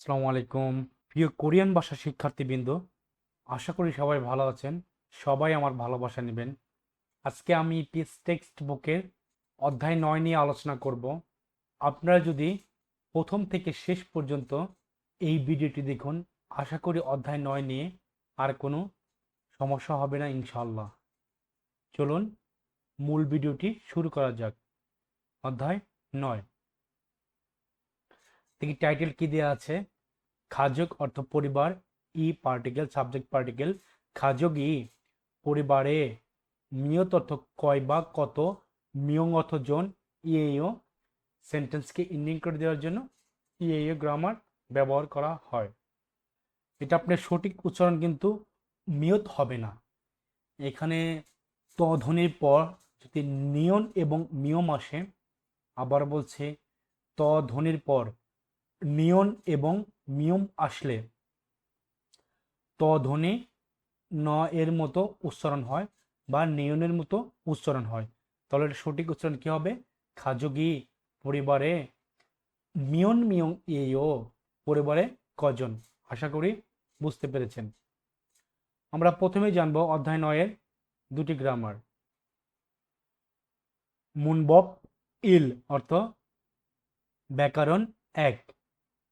আসসালামু আলাইকুম। প্রিয় কোরিয়ান ভাষা শিক্ষার্থীবৃন্দ, আশা করি সবাই ভালো আছেন। সবাই আমার ভালোবাসা নেবেন। আজকে আমি পিস টেক্সট বুকের অধ্যায় 9 নিয়ে আলোচনা করব। আপনারা যদি প্রথম থেকে শেষ পর্যন্ত এই ভিডিওটি দেখুন, আশা করি অধ্যায় 9 নিয়ে আর কোনো সমস্যা হবে না ইনশাআল্লাহ। চলুন মূল ভিডিওটি শুরু করা যাক। অধ্যায় 9 থেকে টাইটেল কি দেওয়া আছে? খাজক অর্থ পরিবার, ই পার্টিকেল সাবজেক্ট পার্টিকেল, খাজক ই পরিবারে, মিয়ত অর্থ কয় বা কত, মিয়ং অর্থ জন, ইয়েও সেন্টেন্সকে ইন্ডিং করে দেওয়ার জন্য ইয়েও গ্রামার ব্যবহার করা হয়। এটা আপনার সঠিক উচ্চারণ কিন্তু মিয়ত হবে না। এখানে ত ধ্বনির পর যদি নিয়ন এবং মিয়ম আসে, আবার বলছে ত ধ্বনির পর নিয়ন এবং মিয়ম আসলে ত ধ্বনি ন এর মতো উচ্চারণ হয় বা নিয়নের মতো উচ্চারণ হয়। তাহলে এটা সঠিক উচ্চারণ কি হবে? খাজগি পরিবারে, মিয়ন মিয়ং ইয়েও পরিবারে কজন। আশা করি বুঝতে পেরেছেন। আমরা প্রথমে জানবো অধ্যায় 9 এর দুটি গ্রামার। মুনবব ইল অর্থ ব্যাকরণ এক।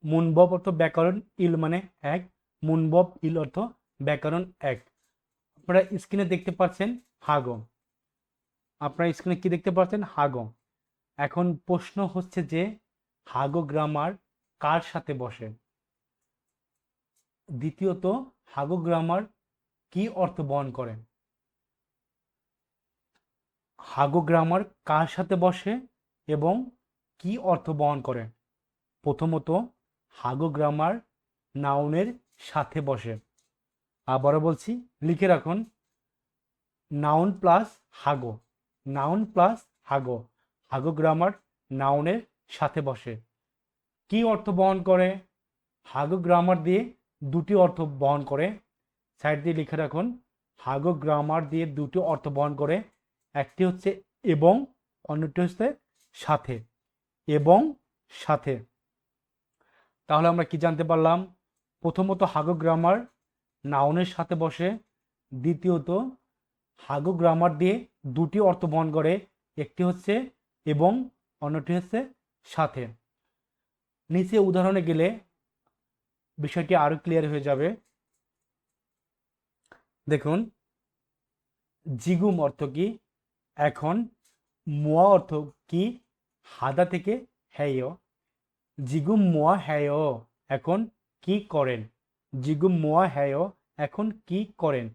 মুনবব অর্থ ব্যাকরণ, ইল মানে এক। মুনবব ইল অর্থ ব্যাকরণ এক। আপনারা স্ক্রিনে দেখতে পাচ্ছেন হাগম। আপনারা স্ক্রিনে কি দেখতে পাচ্ছেন? হাগম। এখন প্রশ্ন হচ্ছে যে হাগো গ্রামার কার সাথে বসে? দ্বিতীয়ত, হাগো গ্রামার কি অর্থ বহন করে? হাগো গ্রামার কার সাথে বসে এবং কি অর্থ বহন করে? প্রথমত, হাগো গ্রামার নাউনের সাথে বসে। আবারও বলছি, লিখে রাখুন, noun plus Hago, noun plus Hago. Hago grammar নাউনের সাথে বসে। কি অর্থ বহন করে? হাগো গ্রামার দিয়ে দুটি অর্থ বহন করে। সাইড দিয়ে লিখে রাখুন, হাগো গ্রামার দিয়ে দুটি অর্থ বহন করে। একটি হচ্ছে এবং, অন্যটি হচ্ছে সাথে। এবং সাথে। তাহলে আমরা কি জানতে পারলাম? প্রথমত, হাগো গ্রামার নাউনের সাথে বসে। দ্বিতীয়ত, হাগো গ্রামার দিয়ে দুটি অর্থ বহন করে। একটি হচ্ছে এবং, অন্যটি হচ্ছে সাথে। নিচে উদাহরণে গেলে বিষয়টি আরো ক্লিয়ার হয়ে যাবে। দেখুন, জিগুম অর্থ কি? এখন। মোয়া অর্থ কি? হাদা থেকে হ্যায়। জিগুম মোয়া হ্যায়, এখন কি করেন? জিগুম মোয়া হ্যায়, এখন কি করেন?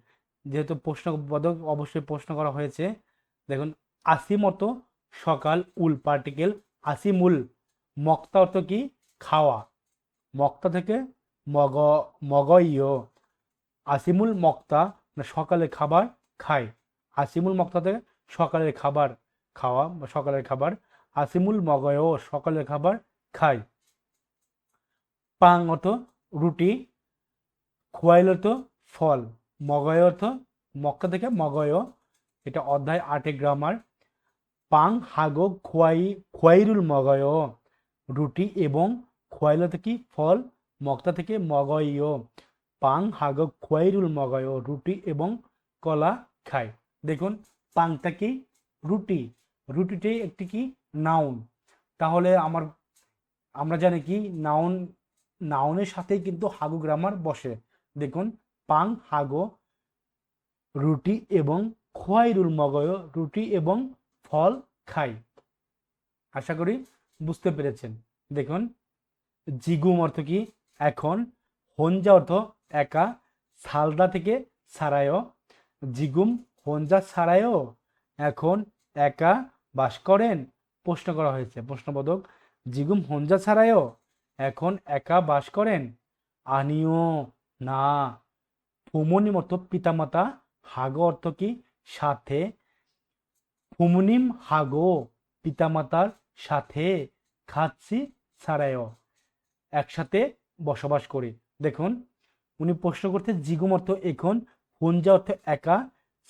যেহেতু প্রশ্নবোধক অবশ্যই প্রশ্ন করা হয়েছে। দেখুন, আসিম অর্থ সকাল, উল পার্টিকেল আসিমুল। মক্তা অর্থ কি? খাওয়া। মক্তা থেকে মগ, মগইয়। আসিমুল মক্তা সকালে খাবার খায়। আসিমুল মক্তা থেকে সকালের খাবার খাওয়া বা সকালের খাবার। আসিমুল মগয় সকালের খাবার খায়। পাং অর্থ রুটি, খোয়াইল অর্থ ফল, মগয় অর্থ মক্কা থেকে মগয়। এটা অধ্যায় 8 গ্রামার। পাং হাগো খোয়াই, খোয়াইরুল মগয়, রুটি এবং খোয়াইল থেকে ফল, মক্তা থেকে মগয়। পাং হাগো খোয়াইরুল মগয়, রুটি এবং কলা খায়। দেখুন, পাংটা কি? রুটি। রুটিটাই একটি কি? নাউন। তাহলে আমরা জানি কি নাউন, নাউনের সাথেই কিন্তু হাগো গ্রামার বসে। দেখুন, পাং হাগো রুটি এবং খোয়াইরুল মগয়, রুটি এবং ফল খাই। আশা করি বুঝতে পেরেছেন। দেখুন, জিগুম অর্থ কি? এখন। হঞ্জা অর্থ একা, সালদা থেকে সারায়। জিগুম হঞ্জা সারায়, এখন একা বাস করেন। প্রশ্ন করা হয়েছে, প্রশ্নবোধক। জিগুম হঞ্জা সারায়, এখন একা বাস করেন। আনিও না। ফুমনিম অর্থ পিতামাতা, হাগো অর্থ কি? সাথে। ফুমনিম হাগো পিতামাতার সাথে, খাচ্ছি সারায় একসাথে বসবাস করি। দেখুন, উনি প্রশ্ন করতে জিগুম অর্থ এখন, হুঞ্জা অর্থ একা,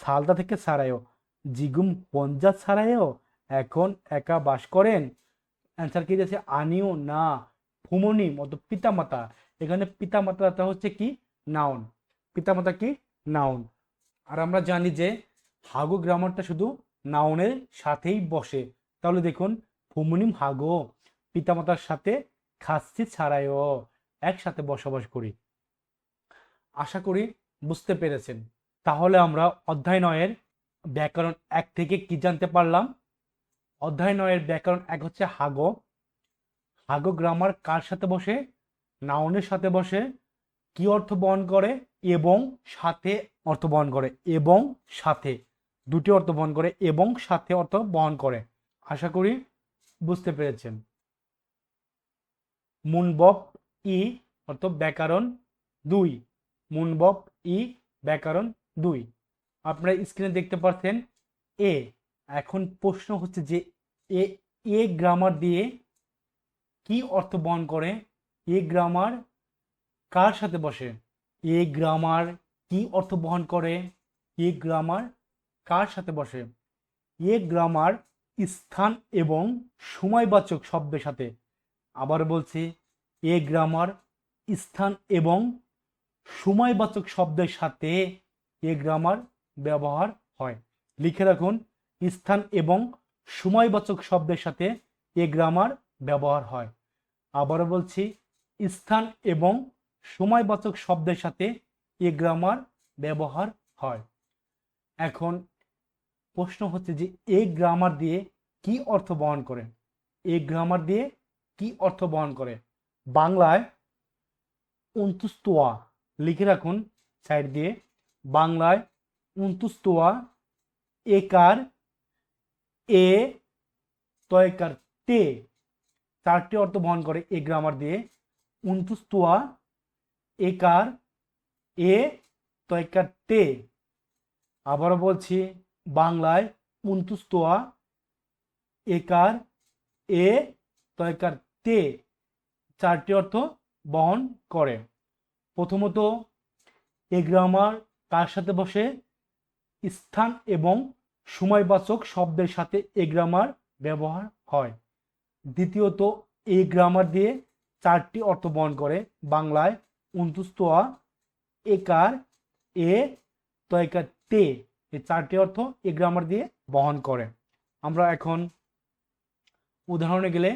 সালদা থেকে সারায়। জিগুম হঞ্জা সারায়, এখন একা বাস করেন। অ্যান্সার কি দিয়েছে? আনিও না ফুমনিম অর্থাৎ পিতামাতা, এখানে পিতামাতাটা হচ্ছে কি নাউন, পিতামাতা কি নাউন। আর আমরা জানি যে হাগো গ্রামারটা শুধু নাউনের সাথেই বসে, তাহলে দেখুন ফুমনিম হাগো, পিতামাতার সাথে খাচ্ছি ছাড়াইও, একসাথে বসবাস করি। আশা করি বুঝতে পেরেছেন। তাহলে আমরা অধ্যায় 9-এর ব্যাকরণ 1 থেকে কি জানতে পারলাম? অধ্যায় 9-এর ব্যাকরণ 1 হচ্ছে হাগো। হাগো গ্রামার কার সাথে বসে? নাউনের সাথে বসে। কি অর্থ বহন করে? এবং সাথে অর্থ বহন করে, এবং সাথে দুটি অর্থ বহন করে, এবং সাথে অর্থ বহন করে। আশা করি বুঝতে পেরেছেন। মুনবপ ই অর্থ ব্যাকরণ 2, মুনবপ ই ব্যাকরণ 2। আপনারা স্ক্রিনে দেখতে পাচ্ছেন এ। এখন প্রশ্ন হচ্ছে যে এ এ গ্রামার দিয়ে কি অর্থ বহন করে? এ গ্রামার কার সাথে বসে? এ গ্রামার কি অর্থ বহন করে? এ গ্রামার কার সাথে বসে? এ গ্রামার স্থান এবং সময়বাচক শব্দের সাথে। আবার বলছি, এ গ্রামার স্থান এবং সময়বাচক শব্দের সাথে এ গ্রামার ব্যবহার হয়। লিখে রাখুন, স্থান এবং সময়বাচক শব্দের সাথে এ গ্রামার ব্যবহার হয়। আবারও বলছি, স্থান এবং সময়বাচক শব্দের সাথে এ গ্রামার ব্যবহার হয়। এখন প্রশ্ন হচ্ছে যে এ গ্রামার দিয়ে কি অর্থ বহন করে? এ গ্রামার দিয়ে কি অর্থ বহন করে? বাংলায় অন্তুস্তোয়া লিখে রাখুন সাইড দিয়ে। বাংলায় অন্তুস্তোয়া একার এ তয়কার তে, চারটি অর্থ বহন করে এ গ্রামার দিয়ে। অন্তুস্তোয়া একার এ তয়কার তে। আবারও বলছি, বাংলায় অন্তুস্তোয়া একার এ তয়কার তে, চারটি অর্থ বহন করে। প্রথমত, এ গ্রামার কার সাথে বসে? স্থান এবং সময়বাচক শব্দের সাথে এ গ্রামার ব্যবহার হয়। দ্বিতীয়ত, এই গ্রামার দিয়ে চারটি অর্থ বহন করে। বাংলায় অন্তুস্তোয়া একার এ তয়কার তে, এই চারটি অর্থ এই গ্রামার দিয়ে বহন করে। আমরা এখন উদাহরণে গেলে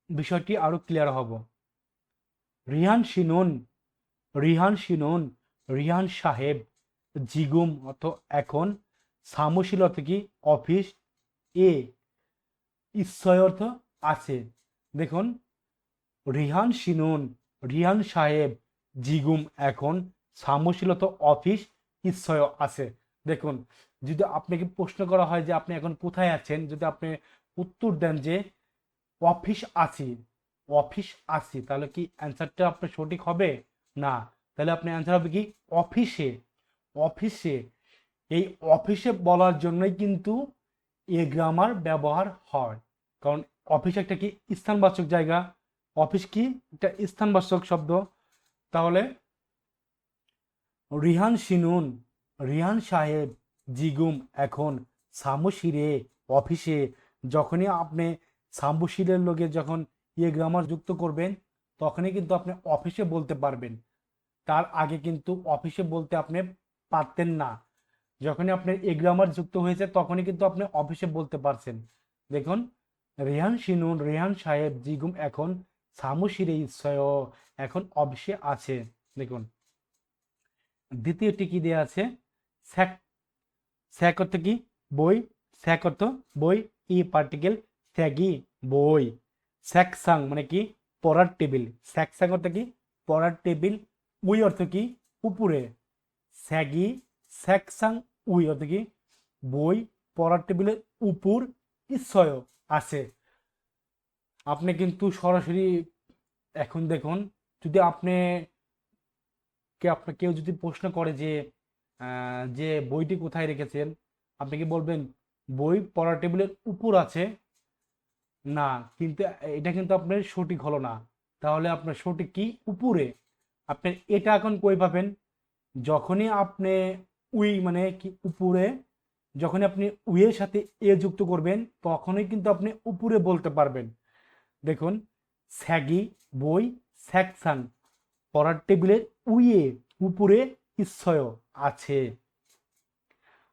বিষয়টি আরো ক্লিয়ার হব। রিহান শিনুন, রিহান শিনুন, রিহান সাহেব, জিগুম অর্থ এখন, সামশীল অর্থ কি অফিস, এ ঈশ্বয় অর্থ আছে। দেখুন, রিহান শিনুন, রিহান সাহেব, জিগুম এখন, সামশীল অর্থ অফিস, ঈশ্বয় আছে। দেখুন, যদি আপনাকে প্রশ্ন করা হয় যে আপনি এখন কোথায় আছেন, যদি আপনি উত্তর দেন যে অফিস আছি, অফিস আছি, তাহলে কি অ্যান্সারটা আপনার সঠিক হবে না। তাহলে আপনার অ্যান্সার হবে কি অফিসে, অফিসে। এই অফিসে বলার জন্যই কিন্তু এ গ্রামার ব্যবহার হয়, কারণ অফিস একটা কি স্থানবাচক জায়গা, অফিস কি একটা স্থানবাচক শব্দ। তাহলে রিহান শিনুন, রিহান সাহেব, জিগুম এখন, সামুশিরে অফিসে। যখনই আপনি সামুশিরের লগে যখন ইয়ে গ্রামার যুক্ত করবেন, তখনই কিন্তু আপনি অফিসে বলতে পারবেন। তার আগে কিন্তু অফিসে বলতে আপনি পারতেন না। যখনই আপনার এ গ্রামার যুক্ত হয়েছে তখনই কিন্তু আপনি অফিসে বলতে পারছেন। দেখুন, রেহান শিনুন, রেহান সাহেব, জিগুম এখন, সামুশিরে ইচ্ছয় এখন অফিসে আছে। দেখুন, দ্বিতীয়টি কি দেওয়া আছে? স্যাক, স্যাক অর্থ কি বই, স্যাক অর্থ বই, ই পার্টিকেল স্যাগি বই। স্যাকসাং মানে কি পড়ার টেবিল, স্যাকসাং অর্থ কি পড়ার টেবিল, উই অর্থ কি উপরে, স্যাগি স্যাকসাং উই অর্থ কি বই পড়ার টেবিলের উপর ইচ্ছয় আছে। আপনি কিন্তু সরাসরি এখন দেখুন, যদি আপনি কেউ যদি প্রশ্ন করে যে যে বইটি কোথায় রেখেছেন, আপনি কি বলবেন বই পড়ার টেবিলের উপর আছে? না, কিন্তু এটা কিন্তু আপনার সঠিক হলো না। তাহলে আপনার সঠিক কি উপরে। আপনি এটা এখন কই পাবেন? যখনই আপনি উই মানে কি উপরে, যখনই আপনি উইয়ের সাথে এ যুক্ত করবেন তখনই কিন্তু আপনি উপরে বলতে পারবেন। দেখুন, স্যাগি বই, সেকশন পড়ার টেবিলের উইয়ে উপরে ঈশ্বয় আছে।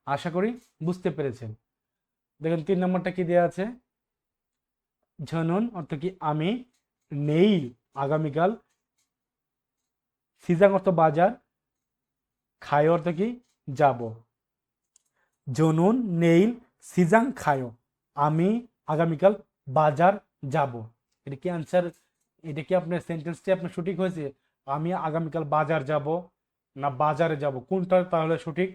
আশা করি বুঝতে পেরেছেন। দেখেন 3 নম্বরটা কি দেওয়া আছে, ঝনন অর্থ কি আমি, নেইল আগামীকাল, সিজাং অর্থ বাজার, খায় অর্থ কি যাব। জনুন নেইল সিজাং খায়, আমি আগামীকাল বাজার যাব। এটা কি আনসার, এটা কি আপনার সেন্টেন্সটি আপনার সঠিক হয়েছে? আমি আগামীকাল বাজার যাব না বাজারে যাব, কোনটা তাহলে সঠিক?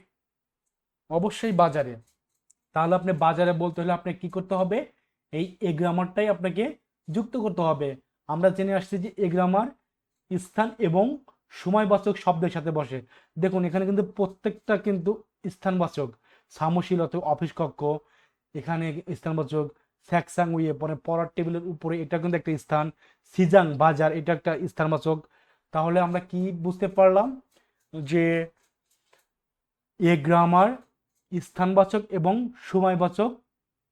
অবশ্যই বাজারে। তাহলে আপনি বাজারে বলতে হলে আপনি কি করতে হবে, এই গ্রামারটাই আপনাকে যুক্ত করতে হবে। আমরা জেনে আসছি যে এ গ্রামার স্থান এবং সময়বাচক শব্দের সাথে বসে। দেখুন এখানে কিন্তু প্রত্যেকটা কিন্তু স্থানবাচক, সামশীল অথবা অফিস কক্ষ, এখানে স্থানবাচক, স্যাকসাং উইয়ে পরে পড়ার টেবিলের উপরে, এটা কিন্তু একটা স্থান, সিজাং বাজার এটা একটা স্থানবাচক। তাহলে আমরা কি বুঝতে পারলাম যে এ গ্রামার স্থানবাচক এবং সময়বাচক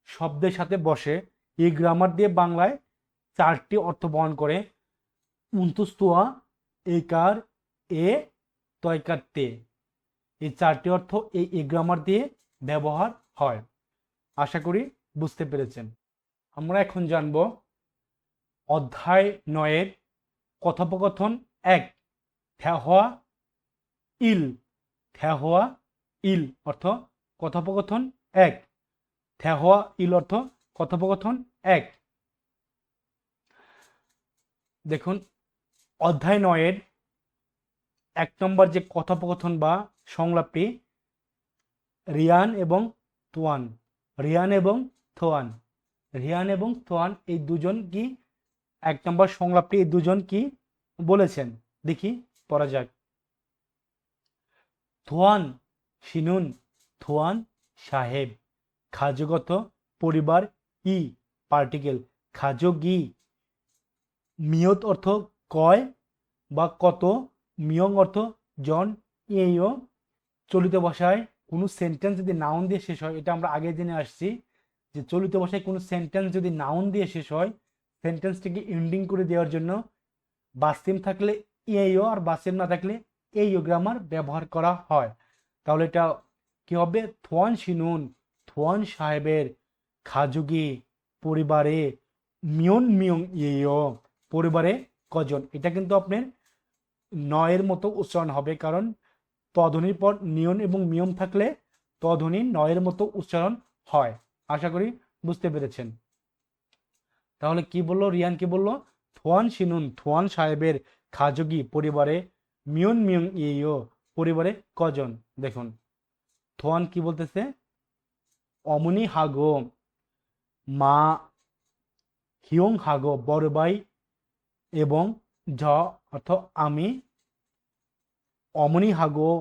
শব্দের সাথে বসে। এই গ্রামার দিয়ে বাংলায় 4টি অর্থ বহন করে, উন্তুস্তোয়া, একার, এ, তয়কার তে। এই 4টি অর্থ এই গ্রামার দিয়ে ব্যবহার হয়। আশা করি বুঝতে পেরেছেন। আমরা এখন জানব অধ্যায় 9-এর কথোপকথন 1, থ্যাহোয়া ইল। থ্যাহোয়া ইল অর্থ কথোপকথন 1, থ্যাহোয়া ইল অর্থ কথোপকথন 1। দেখুন অধ্যায় 9-এর 1 নম্বর যে কথোপকথন বা সংলাপটি, রিয়ান এবং তোয়ান। রিয়ান এবং থোয়ান, রিয়ান এবং থোয়ান এই দুজন কি, 1 নম্বর সংলাপটি এই দুজন কি বলেছেন দেখি, পড়া যাক। থোয়ান শিনুন, থোয়ান সাহেব, খাজগত পরিবার, ই পার্টিকেল, খাজগি, মিয়ত অর্থ কয় বা কত, মিয়ং অর্থ জন, ইয়েও চলিত ভাষায় কোনো সেন্টেন্স যদি নাউন দিয়ে শেষ হয়, এটা আমরা আগে জেনে আসছি যে চলিত ভাষায় কোনো সেন্টেন্স যদি নাউন দিয়ে শেষ হয়, সেন্টেন্সটিকে এন্ডিং করে দেওয়ার জন্য বাসিম থাকলে ইয়েও আর বাসিম না থাকলে এইও গ্রামার ব্যবহার করা হয়। তাহলে এটা কি হবে, থোয়ান শিনুন, থোয়ান সাহেবের খাজুগি পরিবারে, মিয়ন মিয়ং ইয়েও পরিবারে কজন। এটা কিন্তু আপনার 9-এর মতো উচ্চারণ হবে, কারণ তধ্বনির পর নিয়ন এবং মিয়ম থাকলে তধ্বনি 9-এর মতো উচ্চারণ হয়। আশা করি বুঝতে পেরেছেন। তাহলে কি বললো, রিয়ান কি বললো, থোয়ান শিনুন থোয়ান সাহেবের খাজগি পরিবারে, মিয়ন মিয়ং ইয়েও পরিবারে কজন। দেখুন থোয়ান কি বলতেছে, অমনি হাগো মা, হিয়ং হাগো বড় ভাই, এবং জ অর্থ আমি, অমনি হাগো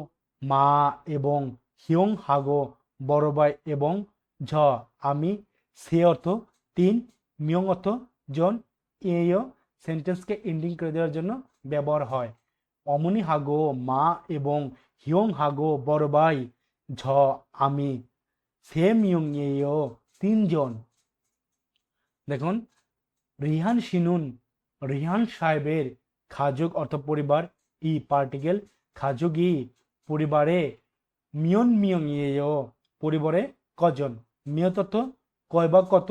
মা এবং হিয়ং হাগো বড় ভাই এবং ঝ আমি, সে অর্থ 3, মিয়ং অর্থ জন, এও সেন্টেন্সকে এন্ডিং করে দেওয়ার জন্য ব্যবহার হয়। অমনি হাগো মা এবং হিয়ং হাগো বড় ভাই, ঝ আমি, সে মিয়ং এও 3 জন। দেখুন রিহান শিনুন, রিহান সাহেবের খাজুক অর্থ পরিবার, ই পার্টিকেল, খাজুগি পরিবারে, মিয়ন মিয়ং ইয়েও পরিবারে কজন। মিয়ত অর্থ কয় বা কত,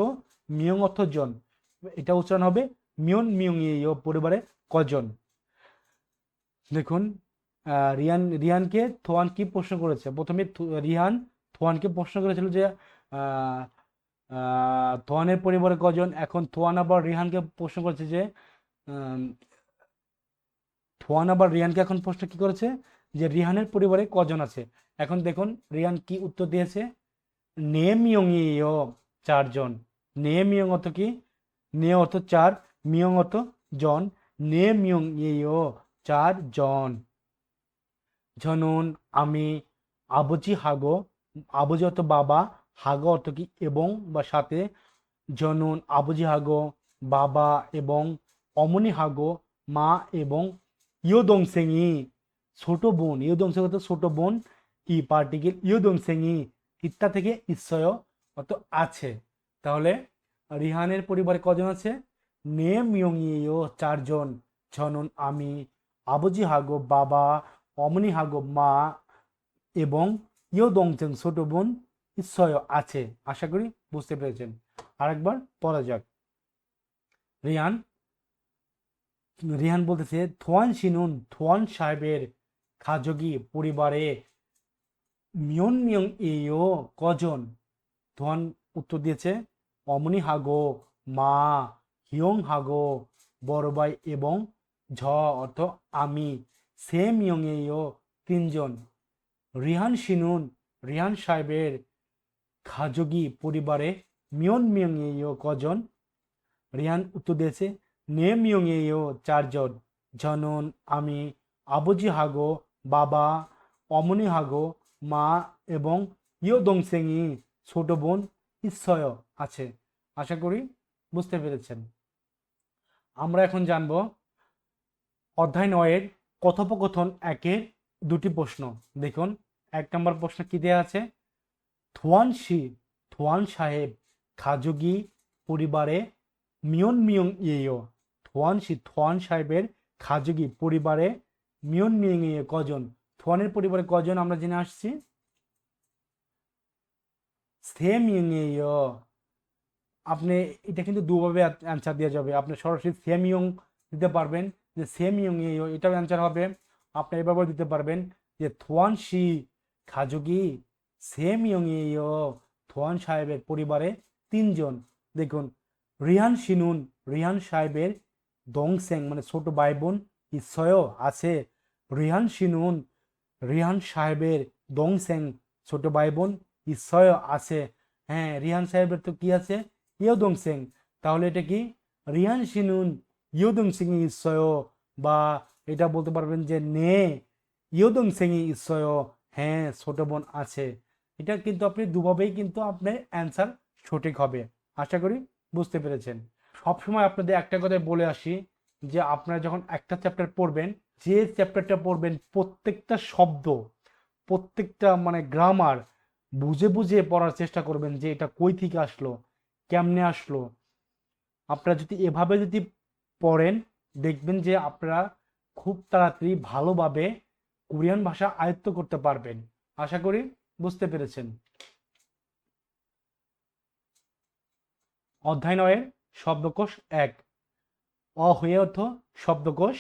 মিয়ং অর্থ জন, এটা উচ্চারণ হবে মিয়ন মিয়ং ইয়েও পরিবারে কজন। দেখুন রিয়ানকে থোয়ান কি প্রশ্ন করেছে, প্রথমে রিহান থোয়ানকে প্রশ্ন করেছিল যে থোয়ানের পরিবারে কজন। এখন থোয়ান আবার রিহানকে প্রশ্ন করেছে যে থোয়ান আবার রিয়ানকে এখন প্রশ্ন কি করেছে যে রিহানের পরিবারে কজন আছে। এখন দেখুন রিয়ান কি উত্তর দিয়েছে, নে মিয়ং ইয়েও 4 জন। নে মিয়ং অর্থ কি, নে অর্থ 4, মিয়ং অর্থ জন, নে মিয়ং ইয়েও 4 জন। ঝনুন আমি, আবুজি হাগো, আবুজি অর্থ বাবা, হাগো অর্থ কি এবং বা সাথে, জনুন আবুজি হাগো বাবা এবং, অমনি হাগো মা এবং, ইয়োদংসেঙি ছোট বোন, ইয়োদংসেং অর্থ ছোট বোন, ই পার্টিকেল ইয়োদংসেঙি ইত্যা থেকে ঈশ্বয় অর্থ আছে। তাহলে রিহানের পরিবারে কজন আছে, 네 명이에요. চারজন. 저는 আমি, 아버지하고 বাবা, 어머니하고 মা এবং ইয়দংচেং ছোট বোন 있어요 আছে। আশা করি বুঝতে পেরেছেন। আরেকবার পড়া যাক। রিয়ান রিহান বলতেছে থোয়ান শিনুন থোয়ান সাহেবের খাজগি পরিবারে মিয়ন মিয়ং এও কজন। থোয়ান উত্তর দিয়েছে অমনি হাগো, মা, হিয়ং হাগো বড় ভাই এবং ঝ অর্থ আমি, সে মিয়ং এও তিনজন। রিহান শিনুন রিহান সাহেবের খাজগি পরিবারে মিয়ন মিয়ং এও কজন। রিহান উত্তর দিয়েছে নে মিয়ং এও চারজন। জনন আমি, আবুজি হাগো বাবা, অমনি হাগো মা এবং ইয় দংসেংই ছোট বোন ঈশ্বয় আছে। আশা করি বুঝতে পেরেছেন। আমরা এখন জানব অধ্যায় 9-এর কথোপকথন 1-এর দুটি প্রশ্ন। দেখুন 1 নম্বর প্রশ্ন কি দেওয়া আছে, থোয়ান সাহেব খাজগি পরিবারে মিয়ন মিয়ং ইয়েও। থোয়ান সাহেবের খাজগি পরিবারে মিয়ন মিয়ং ইয়ে কজন। থোয়ানের পরিবারে কজন আমরা জেনে আসছি, সে মিয়ং ইয়ে। আপনি এটা কিন্তু দুভাবে অ্যান্সার দেওয়া যাবে। আপনি সরাসরি সেম ইয়ং দিতে পারবেন যে সেম ইয়ং ইয়ে, এটাও অ্যান্সার হবে। আপনি এভাবে দিতে পারবেন যে থোয়ান শি খাজগি সেম ইয়ং ইয়ে, থোয়ান সাহেবের পরিবারে তিনজন। দেখুন রিহান সাহেবের দংসেং মানে ছোট ভাই বোন ঈশ্বয় আছে। রিহান সাহেবের দংসেং ছোট ভাই বোন ঈশ্বয় আছে। হ্যাঁ, রিহান সাহেবের তো কি আছে, ইয়দংসেং। তাহলে এটা কি রিহান শিনুন ইয়দংসেং ঈশ্বয়, বা এটা বলতে পারবেন যে নে ইয়দংসেং ঈশ্বয়, হ্যাঁ ছোট বোন আছে। এটা কিন্তু আপনি দুভাবেই কিন্তু আপনার অ্যান্সার সঠিক হবে। আশা করি বুঝতে পেরেছেন। সবসময় আপনাদের একটা কথাই বলে আসি যে আপনারা যখন একটা চ্যাপ্টার পড়বেন, যে চ্যাপ্টারটা পড়বেন প্রত্যেকটা শব্দ, প্রত্যেকটা মানে গ্রামার বুঝে বুঝে পড়ার চেষ্টা করবেন যে এটা কই থেকে আসলো, কেমনে আসলো। আপনারা যদি এভাবে যদি পড়েন দেখবেন যে আপনারা খুব তাড়াতাড়ি ভালোভাবে কোরিয়ান ভাষা আয়ত্ত করতে পারবেন। আশা করি বুঝতে পেরেছেন। অধ্যায় 9-এর শব্দকোষ 1। অ হয়ে অর্থ শব্দকোষ,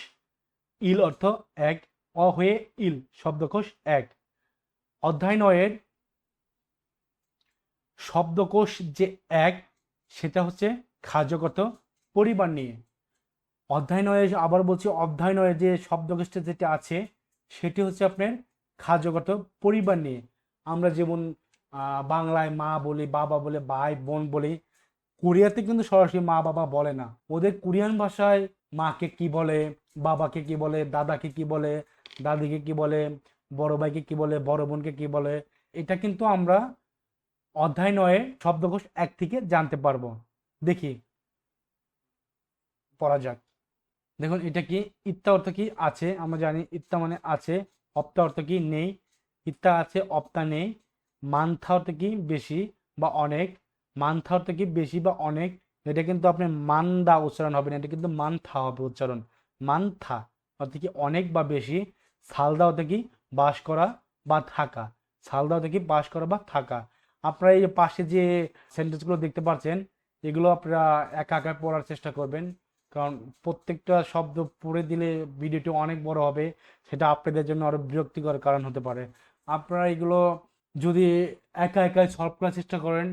ইল অর্থ এক, অ হয়ে ইল শব্দকোষ 1। অধ্যায় 9-এর শব্দকোষ যে 1 সেটা হচ্ছে খাজগত পরিবার নিয়ে। অধ্যায় 9-এ আবার বলছি, অধ্যায় 9-এ যে শব্দকোষটা যেটা আছে সেটি হচ্ছে আপনার খাজগত পরিবার নিয়ে। আমরা যেমন বাংলায় মা বলি, বাবা বলে, ভাই বোন বলি, কোরিয়াতে কিন্তু সরাসরি মা বাবা বলে না। ওদের কোরিয়ান ভাষায় মাকে কি বলে, বাবাকে কি বলে, দাদাকে কি বলে, দাদিকে কি বলে, বড় ভাইকে কি বলে, বড় বোনকে কি বলে, এটা কিন্তু আমরা অধ্যায় 9-এ শব্দকোষ 1 থেকে জানতে পারবো। দেখি পড়া যাক। দেখুন এটা কি, ইত্তা অর্থ কি আছে, আমরা জানি ইত্তা মানে আছে। অপ্তা অর্থ কি নেই, ইত্তা আছে অপ্তা নেই। মানথা অর্থ কি বেশি বা অনেক, মানথা অর্থ কি বেশি বা অনেক। এটা কিন্তু আপনার মান্দা উচ্চারণ হবে না, এটা কিন্তু মানথা হবে উচ্চারণ। মানথা অর্থ কি অনেক বা বেশি। সালদা অর্থ কি বাস করা বা থাকা, সালদা অর্থ কি বাস করা বা থাকা। আপনারা এই পাশে যে সেন্টেন্সগুলো দেখতে পাচ্ছেন এগুলো আপনারা একা একা পড়ার চেষ্টা করবেন, কারণ প্রত্যেকটা শব্দ পড়ে দিলে ভিডিওটি অনেক বড় হবে, সেটা আপনাদের জন্য আরো বিরক্তিকর কারণ হতে পারে। আপনারা এগুলো যদি একা একা সলভ করার চেষ্টা করেন,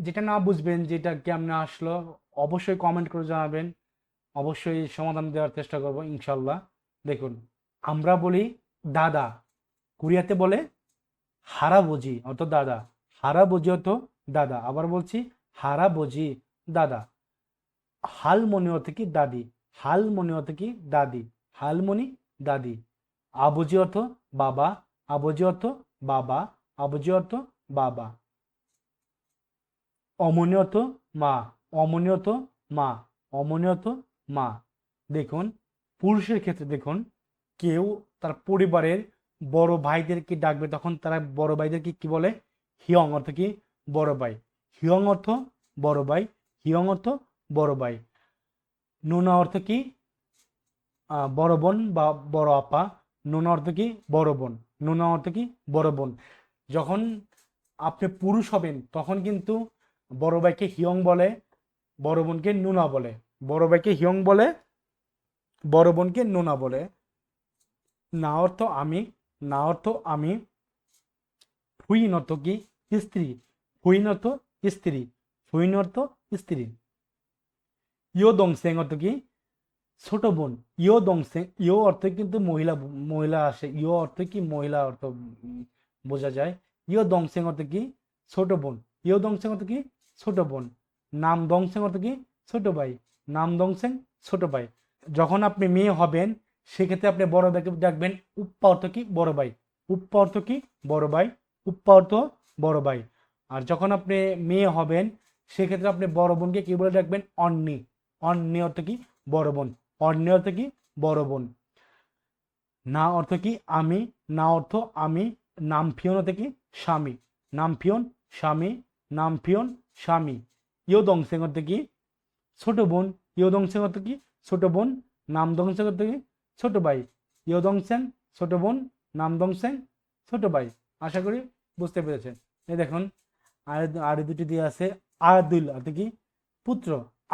যেটা না বুঝবেন যেটা কেমনে আসলো অবশ্যই কমেন্ট করে জানাবেন, অবশ্যই সমাধান দেওয়ার চেষ্টা করব ইনশাল্লাহ। দেখুন আমরা বলি দাদা, কোরিয়াতে বলে হারাবজি অর্থ দাদা, হারাবজি অর্থ দাদা। আবার বলছি হারাবজি দাদা। হালমনি অর্থ কি দাদি, হালমনি অর্থ কি দাদি, হালমনি দাদি। আবুজি অর্থ বাবা, আবুজি অর্থ বাবা, আবুজি অর্থ বাবা। অমনি অর্থ মা, অমনি অর্থ মা, অমনি অর্থ মা। দেখুন পুরুষের ক্ষেত্রে দেখুন কেউ তার পরিবারের বড় ভাইদেরকে ডাকবে তখন তারা বড় ভাইদেরকে কি বলে, হিয়ং অর্থ কি বড় ভাই, হিয়ং অর্থ বড় ভাই, হিয়ং অর্থ বড় ভাই। নোনা অর্থ কি? বড় বোন বা বড় আপা। নোনা অর্থ কি? বড় বোন। নোনা অর্থ কি? বড় বোন। যখন আপনি পুরুষ হবেন তখন কিন্তু বড় ভাইকে হিয়ং বলে, বড় বোনকে নুনা বলে। বড় ভাইকে হিয়ং বলে, বড় বোনকে নোনা বলে। না অর্থ আমি, না অর্থ আমি। হুইন অর্থ কি? স্ত্রী। হুইন অর্থ স্ত্রী। হুইন অর্থ স্ত্রী। ইয়ো দংসেং অর্থ কি? ছোট বোন। ইয়ো দংসেং, ইয়ো অর্থে কিন্তু মহিলা, মহিলা আসে। ইয়ো অর্থ কি? মহিলা অর্থ বোঝা যায়। ইয়ো দংসেং অর্থ কি? ছোট বোন। ইয়ো দংসেং অর্থ কি? ছোট বোন। নাম দংসেং অর্থ কি? ছোট ভাই। নাম দংসেং ছোট ভাই। যখন আপনি মেয়ে হবেন সেক্ষেত্রে আপনি বড় ভাইকে ডাকবেন উপ্পা অর্থ কি? বড় ভাই। উপ্পা অর্থ কি? বড় ভাই। উপ্পা অর্থ বড় ভাই। আর যখন আপনি মেয়ে হবেন সেক্ষেত্রে আপনি বড় বোনকে কি বলে ডাকবেন? অন্নি। অন্নি অর্থ কি? বড় বোন। অন্নি অর্থ কি? বড় বোন। না অর্থ কি? আমি। না অর্থ আমি। নাম ফিয়ন অর্থ কি? স্বামী। নাম ফিয়ন স্বামী। নাম ফিয়ন স্বামী। ইয় দংসেং অর্থ কি? ছোট বোন। ইয় দংসেং অর্থ কি? ছোট বোন। নাম দংসেং অর্থ কি? ছোট ভাই। ইয় দংসেং ছোট বোন। নাম দংসেং ছোট ভাই। আশা করি বুঝতে পেরেছেন। এই দেখুন আর আর দুটি দিয়ে আছে। আদুল অর্থ কি? পুত্র।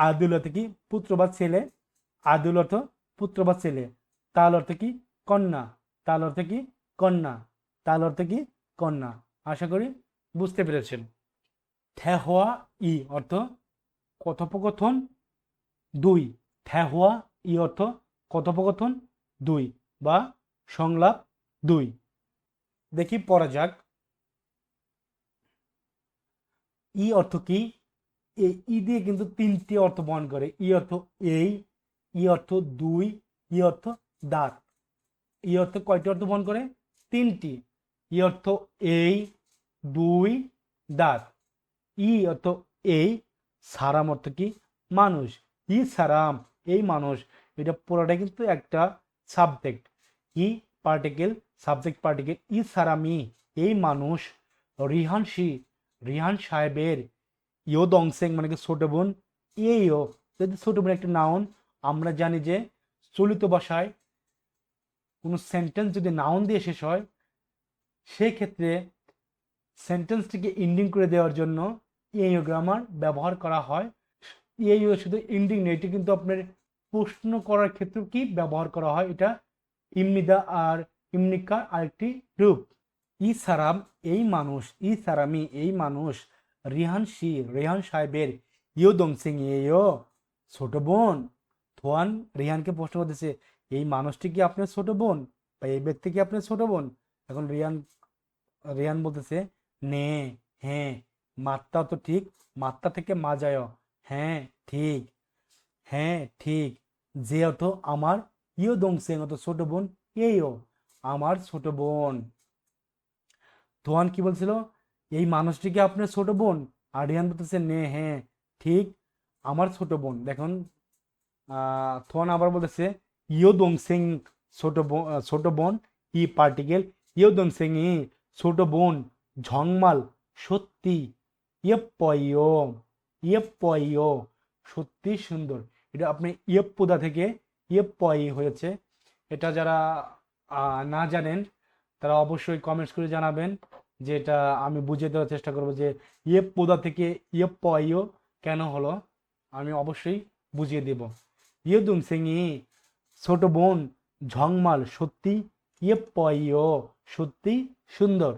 আদুল অর্থ কি? পুত্র বা ছেলে। আদুল অর্থ পুত্র বা ছেলে। তাল অর্থ কি? কন্যা। তাল অর্থ কি? কন্যা। তাল অর্থ কি? কন্যা। আশা করি বুঝতে পেরেছেন। থ্যাহোয়া ই অর্থ কথোপকথন দুই। থ্যাহোয়া ই অর্থ কথোপকথন দুই বা সংলাপ দুই। দেখি পড়া যাক। ই অর্থ কি? এই ই দিয়ে কিন্তু তিনটি অর্থ বহন করে। ই অর্থ এই, ই অর্থ দুই, ই অর্থ দাঁত। ই অর্থ কয়টি অর্থ বহন করে? তিনটি। ই অর্থ এই, দুই, দাঁত। ই অর্থ এই। সারাম অর্থ কি? মানুষ। ই সারাম, এই মানুষ। এটা পুরোটাই কিন্তু একটা সাবজেক্ট। ই পার্টিকেল, সাবজেক্ট পার্টিকেল। ই সারামি, এই মানুষ। রিহান শি, রিহান সাহেবের। ইয়ো দংসেং মানে কি? ছোট বোন। ইয়েও যদি ছোট বোন একটা নাউন, আমরা জানি যে চলিত ভাষায় কোনো সেন্টেন্স যদি নাউন দিয়ে শেষ হয় সেই ক্ষেত্রে সেন্টেন্সটিকে এন্ডিং করে দেওয়ার জন্য ইয়েও গ্রামার ব্যবহার করা হয়। ইয়েও শুধু এন্ডিং নেই, এটি কিন্তু আপনার প্রশ্ন করার ক্ষেত্রেও কি ব্যবহার করা হয়। এটা ইমনিদা আর ইমনিকার আরেকটি রূপ। ই সারাম, এই মানুষ। ই সারামি, এই মানুষ। রিহান শি, রেহান সাহেবের। ইয়ো দংসিং, ইয়েও ছোট বোন। থোয়ান রিহানকে প্রশ্ন করতেছে এই মানুষটি কি আপনার ছোট বোন, বা এই ব্যক্তি কি আপনার ছোট বোন? এখন রিয়ান, রিয়ান বলতেছে নে, হ্যাঁ। মাত্রা তো ঠিক, মাত্রা থেকে মাজায়। হ্যাঁ ঠিক, হ্যাঁ ঠিক। যে অর্থ আমার। ইয়ো দংসেং অর্থ ছোট বোন। এইও আমার ছোট বোন। তোহান কি বলছিল? এই মানুষটি কি আপনার ছোট বোন? আর রিয়ান বলতেছে নে, হ্যাঁ ঠিক, আমার ছোট বোন। দেখুন থোয়ান আবার বলতেছে ইয়ো দংসেং, ছোট বোন। ই পার্টিকেল। ইয়ো দংসেং ই, ছোট বোন। ঝংমাল, সত্যি। ইয়েপ্পয়ও, ইয়েপ্পয়ও, সত্যি সুন্দর। এটা আপনি ইয়েপ্পুদা থেকে ইয়েপ্পয় হয়েছে। এটা যারা না জানেন তারা অবশ্যই কমেন্টস করে জানাবেন, যে এটা আমি বুঝিয়ে দেওয়ার চেষ্টা করব যে ইয়েপ্পুদা থেকে ইয়েপ্পয়ও কেন হলো, আমি অবশ্যই বুঝিয়ে দেব। ইয়েদুং সিংই, ছোট বোন। ঝংমাল, সত্যি। ইয়েপ্পয়ও, সত্যি সুন্দর।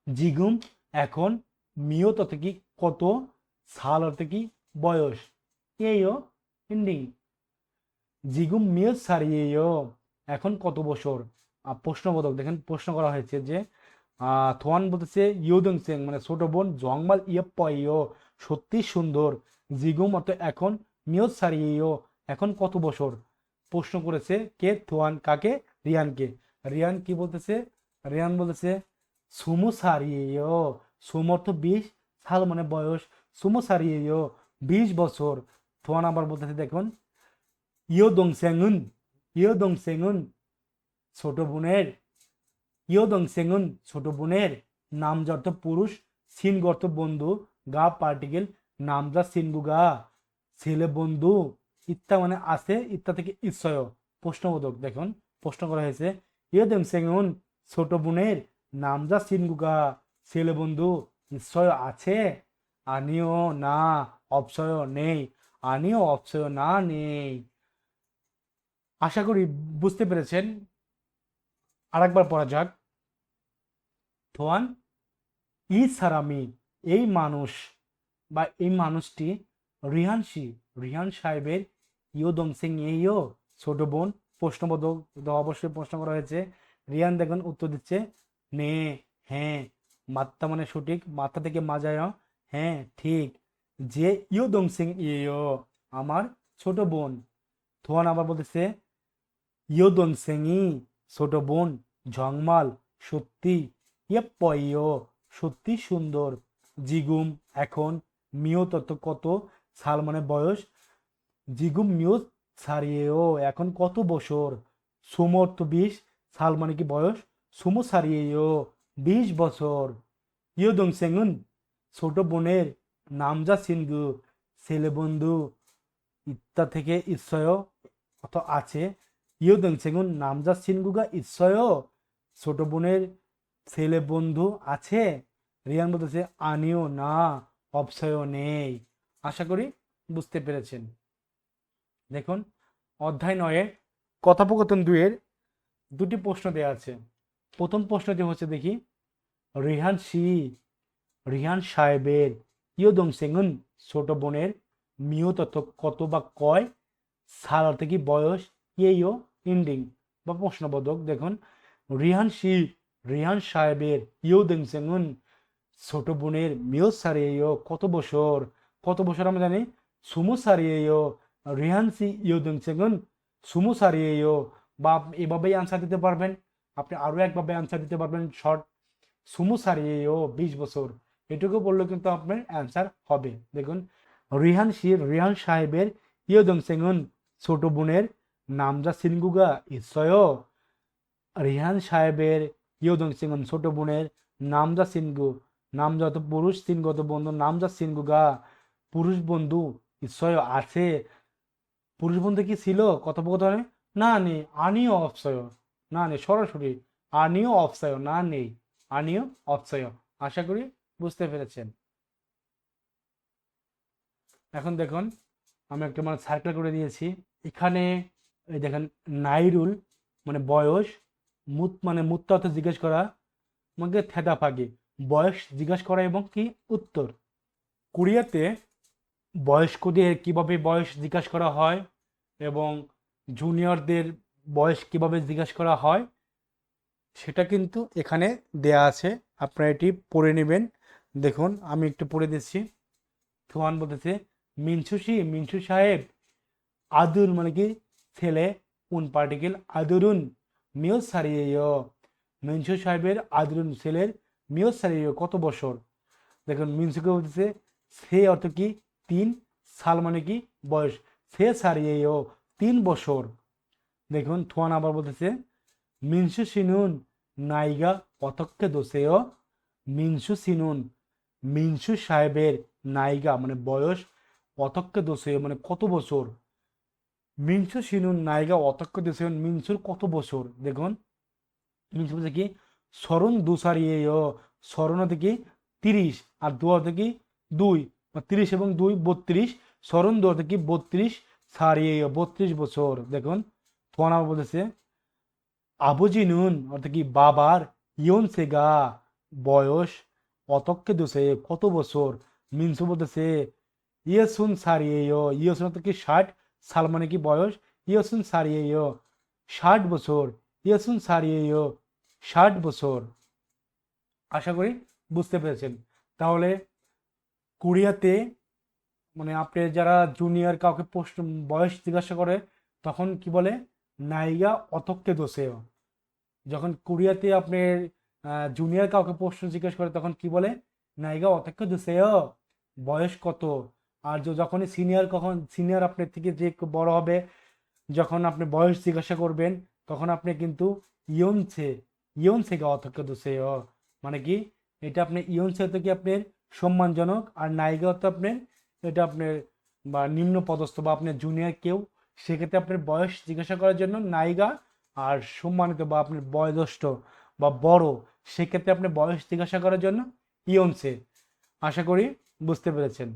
জিগুম, এখন। মিয়ত অর্থ কি? কত। সাল অর্থ কি? বয়স। এইও এন্ডিং। জিগুম মিয়ত সারিয়েও, এখন কত বছর। প্রশ্নবোধক, দেখেন প্রশ্ন করা হয়েছে যে থোয়ান বলতেছে ইউদং সেং মানে ছোট বোন। জংমাল ইয়েপ্পয়ও, সত্যি সুন্দর। জিগুম অর্থ এখন। মিয়ত সারিয়েও, এখন কত বছর। প্রশ্ন করেছে কে? থোয়ান কাকে? রিয়ানকে। রিয়ান কি বলতেছে? রিয়ান বলতেছে সুমো সারিয়েও। সুম অর্থ 20, সাল মানে বয়স। সুমো সারিয়েও, 20 বছর। থোয়ান আবার বলতেছে দেখুন ইয়ো দংসেঙুন, ইয়ো দংসেঙুন, ছোট বোনের। ইয়ো দংসেঙুন, ছোট বোনের। নাম অর্থ পুরুষ। সিন অর্থ বন্ধু। গা পার্টিকেল। নামজা সিনগুগা, ছেলে বন্ধু, ইত্তা মানে আছে, ইত্তা থেকে ইচ্ছয় প্রশ্নবোধক। দেখুন প্রশ্ন করা হয়েছে, ইয়দেম সেগুন ছোট বোনের নামজা সিনগুগা, ছেলে বন্ধু নিশ্চয় আছে, আনিও না অপসয় নেই, আনিও অপসয় না নেই। আশা করি বুঝতে পেরেছেন। আরেকবার পড়া যাক। থোয়ান ই সারামি, এই মানুষ বা এই মানুষটি রিহানসি, রিহান সাহেবের ইয়ো দমসিং ইয়ো ছোট বোন। প্রশ্নবোধক অবশ্যই প্রশ্ন করা হয়েছে। রিয়ান দেখুন উত্তর দিচ্ছে নে, হ্যাঁ, মাত্রা মানে সঠিক, মাথা থেকে মাজায়, হ্যাঁ ঠিক, যে ইয়ো দমসিং ইয়ো আমার ছোট বোন। থোয়ান আবার বলতেছে ইয়ো দমসিংই ছোট বোন, ঝংমাল সত্যি, ইয়েপ্পয়ও সত্যি সুন্দর, জিগুম এখন, মিও তত কত, সাল মানে বয়স, জিগুম মিও ছাড়িয়েও এখন কত বছর, সুমো অর্থ 20, সাল মানে কি বয়স, সুমো ছাড়িয়েও 20 বছর, ইয় দংসেঙ্গুন ছোট বোনের নামজা সিনগু ছেলে বন্ধু, ইত্তা থেকে ইচ্ছয় অত আছে, ইয় দংসেঙ্গুন নামজা সিনগুগা ইচ্ছয় ছোট বোনের ছেলে বন্ধু আছে। রিয়ান বলতেছে আনিও না অপসয় নেই। আশা করি বুঝতে পেরেছেন। দেখুন অধ্যায় 9 কথোপকথন 2 দুটি প্রশ্ন দেওয়া আছে। প্রথম প্রশ্নটি হচ্ছে দেখি, রিহান সি, রিহান সাহেবের ইয় দংসেঙ্গুন ছোট বোনের মিও তত কত বা কয়, সাল অর্থে কি বয়স, ইয়েও ইন্ডিং বা প্রশ্নবোধক। দেখুন রিহান সি, রিহান সাহেবের ইয় দংসেঙ্গুন ছোট বোনের মিও সারিয়েও কত বছর, কত বছর আমরা জানি সুমু সারিয়েও, রিহানসি ইয় দংসেগুন সুমু সারিয়েও, বা আপনি এভাবেই আনসার দিতে পারবেন। আপনি আরও একভাবে আনসার দিতে পারবেন শর্ট, সুমু সারিয়েও 20 বছর, এটুকু বললেও কিন্তু আপনার অ্যান্সার হবে। দেখুন রিহানসির, রিহান সাহেবের ইয় দংসেগুন ছোট বোনের নামজা সিনগুগা ইসয়, রিহান সাহেবের ইয় দংসেগুন ছোট বোনের নামজা সিনগু, নাম যত পুরুষ সিনগত বন্ধু নামজা সিনগুগা পুরুষ বন্ধু নিশ্চয় আছে। পুরুষ বন্ধু কি ছিল কথোপকথনে? না নেই, আনিও অপসয়, না নেই সরাসরি, আনিও অপসয় না নেই, আনিও অপসয়। আশা করি বুঝতে পেরেছেন। এখন দেখুন আমি একটা মানে সার্কেল করে দিয়েছি এখানে। এই দেখেন নাইরুল মানে বয়স, মুত মানে মুত্তা অর্থ জিজ্ঞেস করা, মধ্যে থেদা ফাঁকি বয়স জিজ্ঞেস করা এবং কি উত্তর। কোরিয়াতে বয়স্কদের কিভাবে বয়স জিজ্ঞাসা করা হয় এবং জুনিয়রদের বয়স কিভাবে জিজ্ঞাসা করা হয় সেটা কিন্তু এখানে দেয়া আছে, আপনারা এটি পড়ে নেবেন। দেখুন আমি একটু পড়ে দিচ্ছি। থুয়ান বলতেছে মিনসুসি, মিনসু সাহেব, আদুর মানে কি ছেলে, উন পার্টিকেল আদুরুন মিও সারিয়ে, মিনসু সাহেবের আদুরুন ছেলের মিও সারিয়ে কত বছর। দেখুন মিনসুকে বলতেছে সে অর্থ কি 3, সাল মানে কি বয়স, সে সারিয়েও 3 বছর। দেখুন থুয়ান আবার বলতেছে মিনসু সিনুন নাইগা অতক্কে দোষেও, মিনসু সিনুন মিনসু সাহেবের নাইগা মানে বয়স, অতক্কে দোষেও মানে কত বছর, মিনসু সিনুন নাইগা অতক্কে দোষেও মিনসুর কত বছর। দেখুন মিনসু বলছে কি স্মরণ দুসারিয়েও, স্মরণ হতে কি 30 আর দু হতে কি 2, 30 এবং 2 32, স্মরণ দু হতে কি 32 সারিয়েও 32 বছর। দেখুন ফোনা বলতেছে আবুজি নুন অর্থাৎ কি বাবার, ইয়ন সেগা বয়স, অতক্কে দোষে কত বছর, মিনসু বলতেছে ইয়েসুন সারিয়েও, ইয়েসুন অর্থাৎ কি 60, সাল মানে কি বয়স, ইয়েসুন সারিয়েও 60 বছর, ইয়েসুন সারিয়েও 60 বছর। আশা করি বুঝতে পেরেছেন। তাহলে কোরিয়াতে মানে আপনি যারা জুনিয়র কাউকে প্রশ্ন বয়স জিজ্ঞাসা করে তখন কি বলে নাইগা অতক্কে দোষেও। যখন কোরিয়াতে আপনার জুনিয়র কাউকে প্রশ্ন জিজ্ঞেস করে তখন কি বলে নাইগা অতক্কে দোষেও, বয়স কত। আর যখনই সিনিয়র, কখন সিনিয়র আপনার থেকে যে একটু বড় হবে যখন আপনি বয়স জিজ্ঞাসা করবেন তখন আপনি কিন্তু ইয়নসে, ইয়নসেগা অতক্কে দোষেও মানে কি এটা আপনি ইয়নসে হতে কি আপনার সম্মানজনক, আর নাইগা হতে আপনার এটা আপনার বা নিম্ন পদস্থ বা আপনার জুনিয়র কেউ, সেক্ষেত্রে আপনার বয়স জিজ্ঞাসা করার জন্য নাইগা। আর সম্মানিত বা আপনার বয়োজ্যেষ্ঠ বা বড়, সেক্ষেত্রে আপনার বয়স জিজ্ঞাসা করার জন্য ইয়নসে। আশা করি বুঝতে পেরেছেন।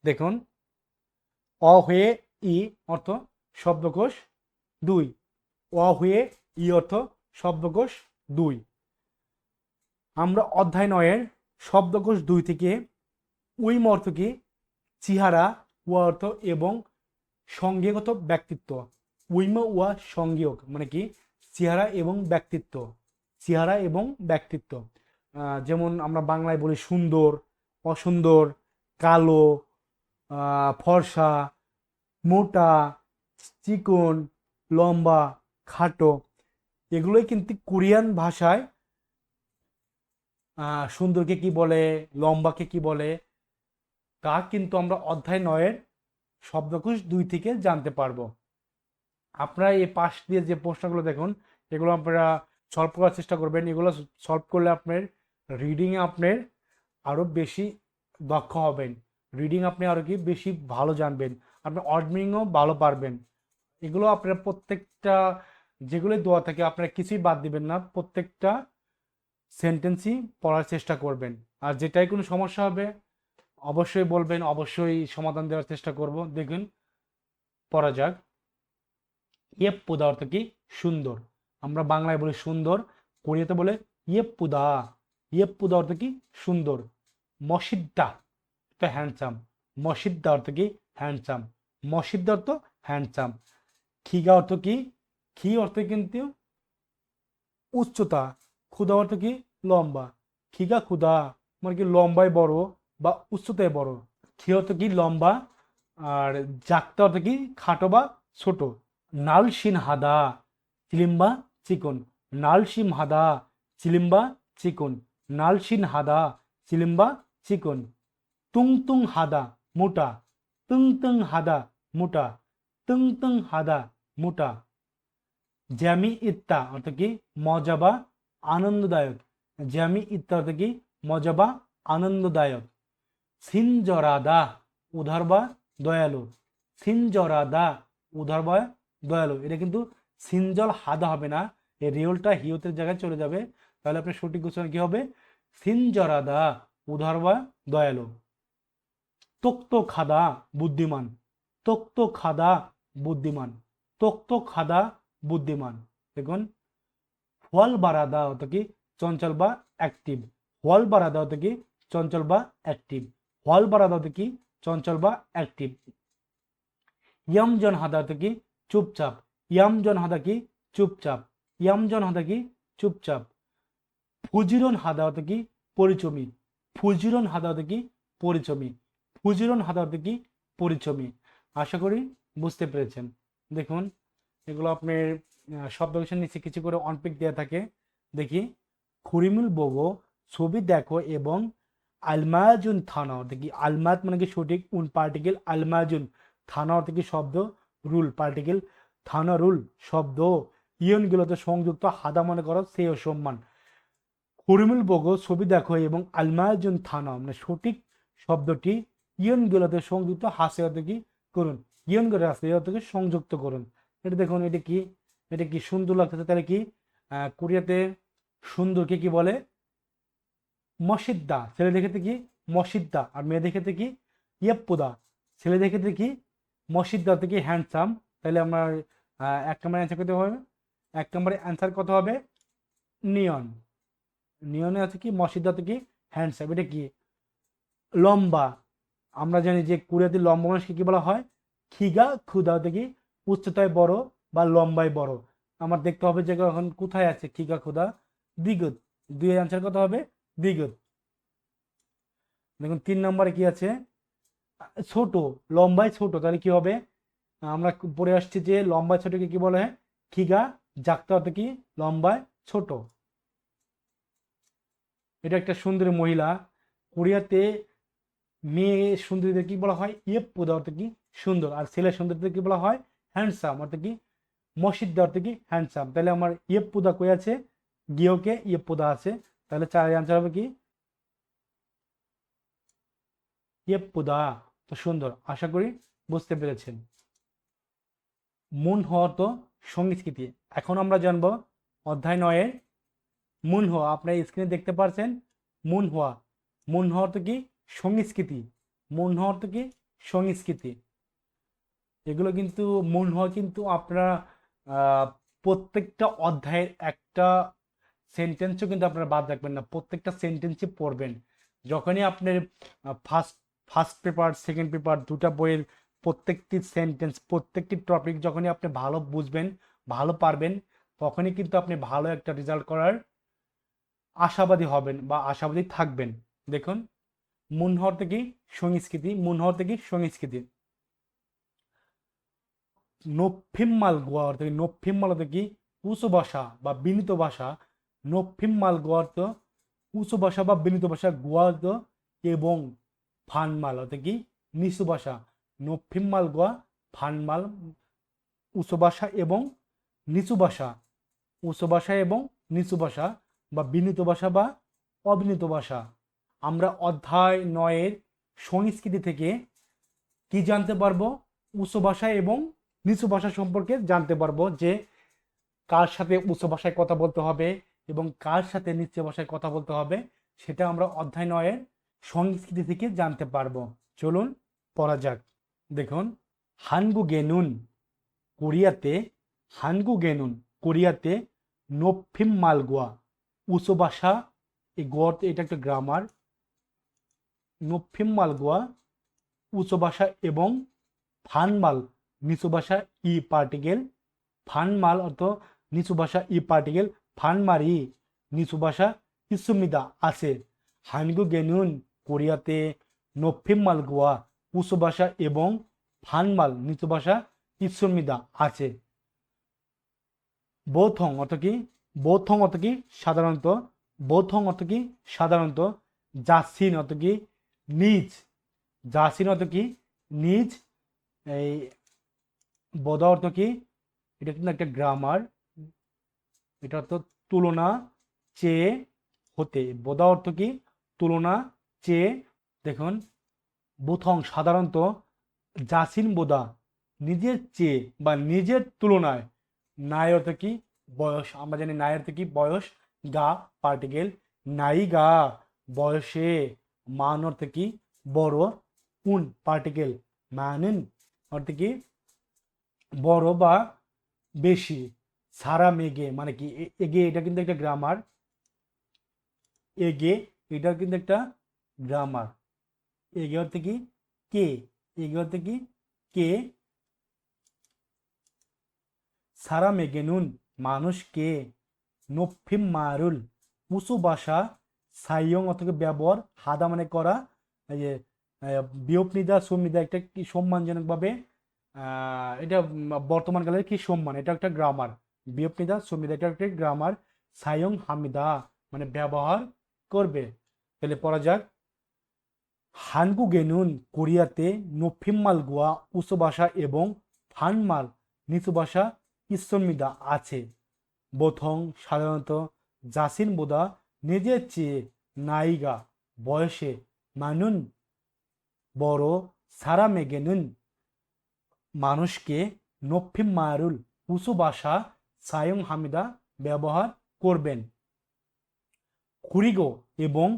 দেখুন, অ হয়ে ই অর্থ শব্দকোষ 2, অ হয়ে ই অর্থ শব্দকোষ 2। আমরা অধ্যায় 9-এর শব্দকোষ 2 থেকে উইম অর্থ কি, চেহারা ও অর্থ এবং সংজ্ঞাগত ব্যক্তিত্ব। উইম ওয়া সংজ্ঞক মানে কি, চেহারা এবং ব্যক্তিত্ব, চেহারা এবং ব্যক্তিত্ব। যেমন আমরা বাংলায় বলি সুন্দর, অসুন্দর, কালো, ফর্সা, মোটা, চিকন, লম্বা, খাটো। এগুলোই কিন্তু কোরিয়ান ভাষায় সুন্দরকে কি বলে, লম্বাকে কি বলে, তা কিন্তু আমরা অধ্যায় 9-এর শব্দকোষ 2 থেকে জানতে পারবো। আপনারা এই পাশ দিয়ে যে প্রশ্নগুলো দেখুন, এগুলো আপনারা সলভ করার চেষ্টা করবেন। এগুলো সলভ করলে আপনার রিডিংয়ে আপনার আরও বেশি দক্ষ হবেন। রিডিং আপনি আরও কি বেশি ভালো জানবেন, আপনি ওয়ার্ড মিনিংও ভালো পারবেন। এগুলো আপনারা প্রত্যেকটা যেগুলোই দেওয়া থাকে আপনারা কিছুই বাদ দিবেন না, প্রত্যেকটা সেন্টেন্সই পড়ার চেষ্টা করবেন। আর যেটাই কোনো সমস্যা হবে অবশ্যই বলবেন, অবশ্যই সমাধান দেওয়ার চেষ্টা করব। দেখুন, পড়া যাক। ইয়েপ্পুদা অর্থ কি, সুন্দর। আমরা বাংলায় বলি সুন্দর, কোরিয়াতে বলে ইয়েপ্পুদা। ইয়েপ্পুদা অর্থ কি, সুন্দর। মসিদ্দা তো হ্যান্ডসাম, মসিদ্দা অর্থ কি, হ্যান্ডসাম। মসিদ্দা অর্থ হ্যান্ডসাম। খিগা অর্থ কি, খি অর্থ কিন্তু উচ্চতা, ক্ষুধা অর্থ কি, লম্বা। খিগা ক্ষুধা মানে কি লম্বায় বড় বা উচ্চতায় বড়। খি অর্থ কি, লম্বা। আর জাক্তা অর্থ কি, খাটো বা ছোট। নালসিন হাদা চিলিম্বা চিকন, নালসিম হাদা চিলিম্বা চিকন, নালসিন হাদা চিলিম্বা চিকন। তুং তুং হাদা মোটা, তুং তুং হাদা মোটা, তুং তুং হাদা মোটা। জ্যামি ইত্তা অর্থ কি, মজা বা আনন্দদায়ক। জ্যামি ইত্তা অর্থ কি, মজা বা আনন্দদায়ক। সিনজরাদা উদার বা দয়ালু, সিনজরাদা উদার বা দয়ালু। এটা কিন্তু সিনজল হাদা হবে না, এই রিওলটা হিওতের জায়গায় চলে যাবে, তাহলে আপনার সঠিক উচ্চারণ কি হবে, সিনজরাদা উদার বা দয়ালু। তোক্ত খাদা বুদ্ধিমান, তোক্ত খাদা বুদ্ধিমান, তোক্ত খাদা বুদ্ধিমান। দেখুন, ফল বারাদা অর্থ কি, চঞ্চল বা অ্যাক্টিভ। ফল বারাদা অর্থ কি, চঞ্চল বা অ্যাক্টিভ। ফল বারাদা অর্থ কি, চঞ্চল বা অ্যাক্টিভ। ইয়ামজন হাদা অর্থ কি, চুপচাপ। ইয়ামজন হাদা কি, চুপচাপ। ইয়ামজন হাদা কি, চুপচাপ। ফুজিরন হাদা অর্থ কি, পরিচমি। ফুজিরন হাদা অর্থ কি, পরিচমি। ফুজিরন হাদা অর্থ কি, পরিচমি। আশা করি বুঝতে পেরেছেন। দেখুন, এগুলো আপনার শব্দ নিচে কিছু করে অনপিক দেওয়া থাকে। দেখি, খুরিমুল বগো ছবি দেখো এবং আলমাজুন থানা অর্থ কি, আলমাত মানে কি সঠিক, উন পার্টিকেল, আলমাজুন থানা অর্থ কি শব্দ, রুল পার্টিকেল, থানা রুল শব্দ, ইয়নগুলোতে সংযুক্ত, হাদা মনে করো সেই সম্মান। খুরিমুল বগো ছবি দেখো এবং আলমাজুন থানা মানে সঠিক শব্দটি ইয়নগুলোতে সংযুক্ত, হাসে অর্থ কি করুন, ইয়নগুলো হাসে অর্থ কি সংযুক্ত করুন। এটা দেখুন, এটা কি, এটা কি সুন্দর লাগতেছে, তাহলে কি কোরিয়াতে সুন্দরকে কি বলে, মসিদ্দা। ছেলেদের ক্ষেত্রে কি, মসিদ্দা। আর মেয়েদের ক্ষেত্রে কি, ইয়েপ্পুদা। ছেলেদের ক্ষেত্রে কি, মসিদ্দা থেকে হ্যান্ডসাম। তাহলে আমার 1 নম্বরে অ্যান্সার করতে হবে, 1 নম্বরে অ্যান্সার কত হবে, নিয়ন। নিয়নে আছে কি, মসিদ্দা থেকে হ্যান্ডসাম। এটা কি, লম্বা। আমরা জানি যে কোরিয়াতে লম্বা মানুষকে কি বলা হয়, খিগা ক্ষুদা থেকে উচ্চতায় বড় বা লম্বায় বড়। আমার দেখতে হবে যে এখন কোথায় আছে খিগা ক্ষুদা, দ্বিগুদ। 2 এর অ্যান্সার কত হবে, দ্বিগুদ। দেখুন 3 নম্বরে কি আছে, ছোট, লম্বায় ছোট, তাহলে কি হবে, আমরা পড়ে আসছি যে লম্বায় ছোটকে কি বলে, খিগা জাগতে অর্থ কি, লম্বায় ছোট। এটা একটা সুন্দরী মহিলা। কোরিয়াতে মেয়ে সুন্দরীদের কি বলা হয়, ইয়েপ্পুদা অর্থ কি, সুন্দর। আর ছেলে সুন্দরীদের কি বলা হয়, হ্যান্ডসাম অর্থ কি, মসজিদ অর্থ কি, হ্যান্ডসাম। তাহলে আমার ইয়েপ্পুদা কই আছে, গিয়োকে ইয়েপ্পুদা আছে। তাহলে 4 এর অ্যান্সার হবে কি, ইয়েপুদা। তো সুন্দর, আশা করি বুঝতে পেরেছেন। মুন হওয়া তো সংস্কৃতি। এখন আমরা জানবো অধ্যায় 9-এর মুন হওয়া। আপনার স্ক্রিনে দেখতে পাচ্ছেন মুন হওয়া। মুন হওয়া তো কি? সংস্কৃতি। মুন হওয়া তো কি? সংস্কৃতি। এগুলো কিন্তু মুন হওয়া কিন্তু আপনারা প্রত্যেকটা অধ্যায়ের একটা সেন্টেন্সও কিন্তু আপনারা বাদ রাখবেন না, প্রত্যেকটা সেন্টেন্সই পড়বেন। যখনই আপনার first first paper second paper দুটা বইয়ের প্রত্যেকটি সেন্টেন্স প্রত্যেকটি টপিক যখনই আপনি ভালো বুঝবেন ভালো পারবেন, তখনই কিন্তু আপনি ভালো একটা রেজাল্ট করার আশাবাদী হবেন বা আশাবাদী থাকবেন। দেখুন, মুন হওয়ার থেকে সংস্কৃতি, মুন হওয়ার থেকে সংস্কৃতি। নফিম্মাল গোয়া অর্থ কি? নফিম্মাল অর্থ কি? উঁচু ভাষা বা বিনীত ভাষা। নফিম্মাল গোয়া অর্থ উঁচু ভাষা বা বিনীত ভাষা। গোয়া অর্থ এবং ফানমাল অর্থ কি? নিচু ভাষা। নফিম্মাল গোয়া ফানমাল উঁচু ভাষা এবং নিচু ভাষা। উঁচু ভাষা এবং নিচু ভাষা বা বিনীত ভাষা বা অবিনীত ভাষা। আমরা অধ্যায় 9-এর সংস্কৃতি থেকে কি জানতে পারবো? উচ্চ ভাষা এবং নিচু ভাষা সম্পর্কে জানতে পারবো, যে কার সাথে উচ্চ ভাষায় কথা বলতে হবে এবং কার সাথে নিচু ভাষায় কথা বলতে হবে, সেটা আমরা অধ্যায় 9-এর সংস্কৃতি থেকে জানতে পারবো। চলুন পড়া যাক। দেখুন, হানগু গেনুন কোরিয়াতে, হানগু গেনুন কোরিয়াতে নফিম মালগোয়া উচ্চ ভাষা। এই গোয়াতে এটা একটা গ্রামার। নফিম মালগোয়া উচ্চ ভাষা এবং ফানমাল নিচু ভাষা ই পার্টিকেল। ফানমাল অর্থ নিচু ভাষা ই পার্টিকেল। ফানমারি নিচু ভাষা ইসুমিদা আছে। হানগু গেনুন কোরিয়াতে নফিম্মাল গোয়া উঁচু ভাষা এবং ফানমাল নিচু ভাষা ইসুমিদা আছে। বৌথং অর্থ কি? বৌথং অর্থ কি? সাধারণত। বৌথং অর্থ কি? সাধারণত। জাসিন অর্থ কি? নিজ। জাসিন অর্থ কি? নিজ। এই বদা অর্থ কি? এটা কিন্তু একটা গ্রামার। এটা অর্থ তুলনা, চেয়ে, হতে। বদা অর্থ কি? তুলনা, চেয়ে। দেখুন, বুথং সাধারণত। জাসিন বোদা নিজের চেয়ে বা নিজের তুলনায়। নাই অর্থ কি? বয়স। আমরা জানি নাই অর্থ কি? বয়স। গা পার্টিকেল। নাই গা বয়সে। মান অর্থ কি? বড়। উন পার্টিকেল। মানুন অর্থ কি? বড় বা বেশি। সারা মেঘে মানে কি? এগে এটা কিন্তু একটা গ্রামার। এগে এটা কিন্তু একটা গ্রামার। এগে অর্থ কি? কে। এগে অর্থ কি? কে। সারা মেঘে নুন মানুষকে। নফিম মারুল উঁচু ভাষা। সাইয়ং অর্থ কি? ব্যবহার। হাদা মানে করা। এই যে বিয়োপনিদা সুমিদা একটা কি সম্মানজনকভাবে, এটা বর্তমানকালের কি সম্মান, এটা একটা গ্রামার। বিয়োপনিদা সুমিদা এটা একটা গ্রামার। সায়ং হামিদা মানে ব্যবহার করবে। তাহলে পড়া যাক। হানগু গেনুন কোরিয়াতে নফিম্মাল গোয়া উঁচু ভাষা এবং ফানমাল নিচু ভাষা ইসমিদা আছে। বোথং সাধারণত। জাসিন বোদা নিজের চেয়ে। নাইগা বয়সে। মানুন বড়। সারা মেগেনুন মানুষকে। নফিম মারুল উঁচু ভাষা। সায়ং হামিদা ব্যবহার করবেন। কুরিগো এবং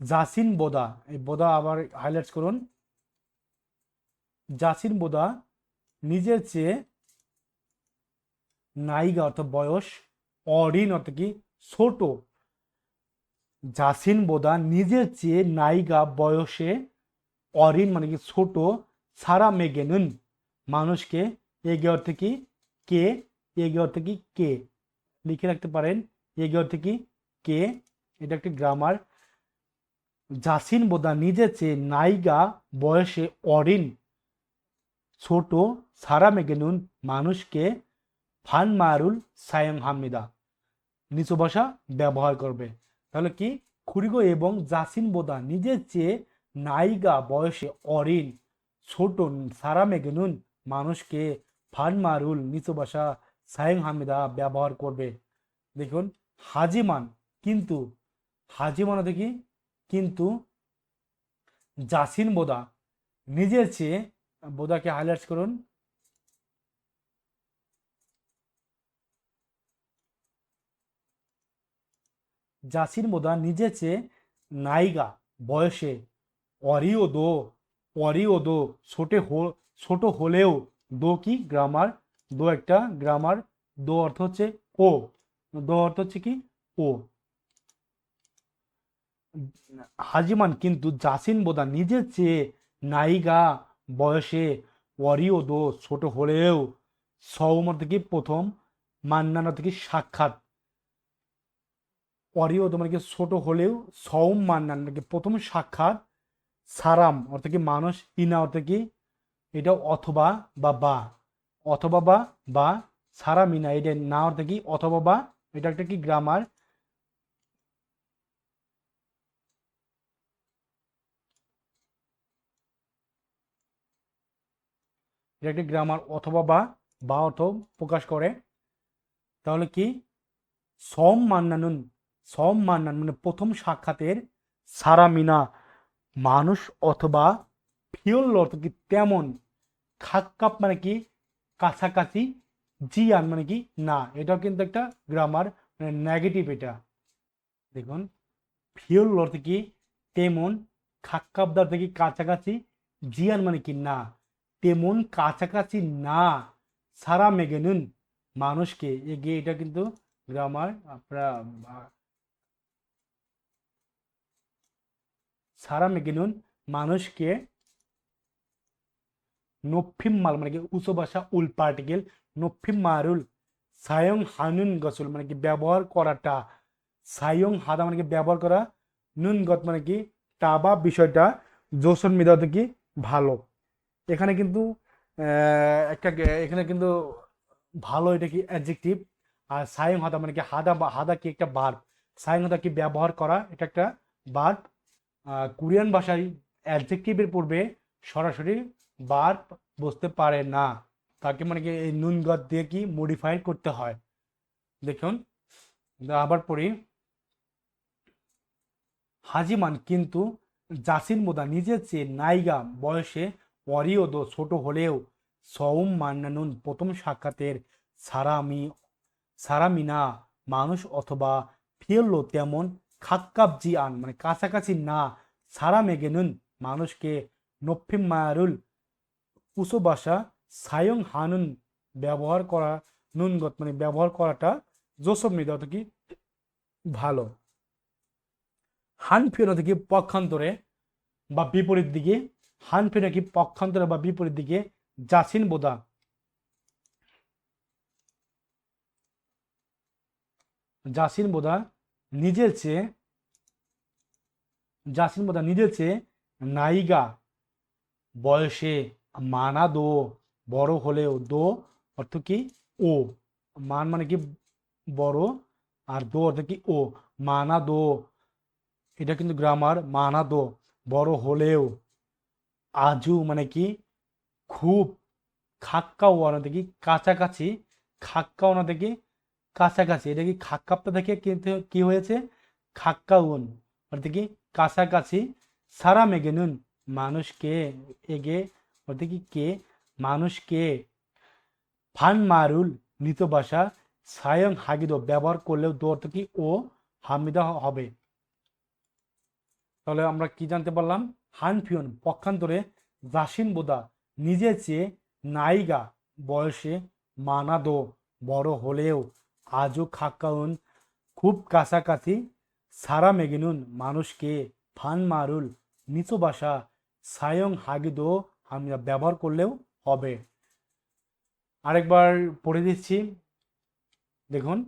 জাসিন বোদা, এই বোদা আবার হাইলাইটস করুন। জাসিন বোদা নিজের চেয়ে। নাইগা অর্থ বয়স। অরিন অর্থ কি? ছোট। জাসিন বোদা নিজের চেয়ে নাইগা বয়সে। অরিন মানে কি? ছোট। সারা মেগেনুন মানুষকে। এগে অর্থ কি? কে। এগে অর্থ কি? কে। লিখে রাখতে পারেন। এগে অর্থ কি? কে। এটা একটি গ্রামার। জাসিন বোদা নিজের চেয়ে নাইগা বয়সে। অরিন ছোট। সারা মেগেনুন মানুষকে। ফান মারুল সায়ং হামিদা নিচু ভাষা ব্যবহার করবে। তাহলে কি? খুরিগো এবং জাসিন বোদা নিজের চেয়ে নাইগা বয়সে। অরিন ছোট। সারা মেগেনুন মানুষকে। ফান মারুল নিচু ভাষা সায়ং হামিদা ব্যবহার করবে। দেখুন, হাজিমান কিন্তু। হাজিমান কি? কিন্তু। জাসিন বোদা নিজের চেয়ে, বোদাকে হাইলাইট করুন, জাসিন বোদা নিজের চেয়ে নায়িকা বয়সে অরিও দো ছোট হলেও, দো কি গ্রামার, দো একটা গ্রামার, দো অর্থ হচ্ছে ও, দো অর্থ হচ্ছে কি ও। হাজিমান কিন্তু জাসিন বোদা নিজের চেয়ে নায়িকা বয়সে অরিও দো ছোট হলেও, সৌম অর্থ কি প্রথম, মান্নান অর্থ কি সাক্ষাৎ, অরিও দো মানে কি ছোট হলেও, সৌম মান্নান মানে কি প্রথম সাক্ষাৎ, সারাম অর্থ কি মানুষ, ইনা অর্থ কি এটা অথবা বা অথবা বা সারামিনা এটা না অর্থ কি অথবা বা, এটা একটা কি গ্রামার, এটা একটি গ্রামার, অথবা বা অর্থ প্রকাশ করে। তাহলে কি সম মান্নানুন, সম মান্নান মানে প্রথম সাক্ষাতের, সারামিনা মানুষ, অথবা ফিওল অর্থ কি তেমন, খাক্কাপ মানে কি কাছাকাছি, জিয়ান মানে কি না, এটাও কিন্তু একটা গ্রামার, মানে নেগেটিভ এটা। দেখুন ফিওল অর্থ কি তেমন, খাক্কাবদার থেকে কাছাকাছি, জিয়ান মানে কি না, তেমন কাছাকাছি না, সারা মেগেনুন মানুষকে এগিয়ে, এটা কিন্তু গ্রামার আপনারা সারা মেগেনুন মানুষকে, নফিম মাল মানে কি উঁচু ভাষা উল পার্টিকেল, নফিম মারুল সায়ং হানুন গসুল মানে কি ব্যবহার করাটা, সায়ং হাদা মানে কি ব্যবহার করা, নুন গত মানে কি টাবা বিষয়টা, জোসন মিদাতে কি ভালো। এখানে কিন্তু একটা এখানে কিন্তু ভালো এটা কি অ্যাডজেক্টিভ, আর সায়ং হাদা মানে কি হাদা কি একটা ভার্ব, সায়ং হাদা কি ব্যবহার করা, এটা একটা ভার্ব। কোরিয়ান ভাষায় অ্যাডজেক্টিভের পূর্বে সরাসরি ভার্ব বসতে পারে না, তাকে মানে কি এই নুন গত দিয়ে কি মডিফাই করতে হয়। দেখুন আবার পড়ি, হাজিমান কিন্তু জাসিন মোদা নিজের চেয়ে নায়িকা বয়সে অরিওদো ছোট হলেও, সৌম মান্নানুন প্রথম সাক্ষাতের, সারামি সারামিনা মানুষ, অথবা ফিরলো তেমন, খাক্কাবজি আন মানে কাছাকাছি না, সারা মেগেনুন মানুষকে, নফিম মায়ারুল উঁচু ভাষা, সায়ং হানুন ব্যবহার করা, নুনগত মানে ব্যবহার করাটা, জোসব মৃদা কি ভালো। হানফিও থেকে পক্ষান্তরে বা বিপরীত দিকে, হানফি নাকি পক্ষান্তরে বা বিপরীত দিকে, জাসিন বোদা জাসিন বোদা নিজের চেয়ে, জাসিন বোদা নিজের চেয়ে নায়িকা বয়সে, মানা দো বড় হলেও, দো অর্থ কি ও, মান মানে কি বড়, আর দো অর্থ কি ও, মানা দো এটা কিন্তু গ্রামার, মানা দো বড় হলেও, আজু মানে কি খুব, খাক্কা ওয়ানা থেকে কাছাকাছি, খাক্কা ওনা থেকে কাছাকাছি, এটা কি খাক্কাপ্তা থেকে কিন্তু কি হয়েছে খাক্কাউন, অর্থাৎ কি কাছাকাছি, সারা মেগেনুন মানুষকে, এগে অর্থাৎ কি কে মানুষকে, ফান মারুল মৃত ভাষা, সায়ং হাগিদ ব্যবহার করলেও দো অর্থ কি ও, হামিদা হবে। তাহলে আমরা কি জানতে পারলাম, হানফিয়ন পক্ষান্তরে, জাসিন বোদা নিজের চেয়ে নায়িকা বয়সে, মানাদো বড় হলেও, আজও খাক্কাউন খুব কাছাকাছি, সারা মেগিনুন মানুষকে, ফান মারুল নিচু ভাষা, সায়ং হাগিদো আমরা ব্যবহার করলেও হবে। আরেকবার পড়ে দিচ্ছি, দেখুন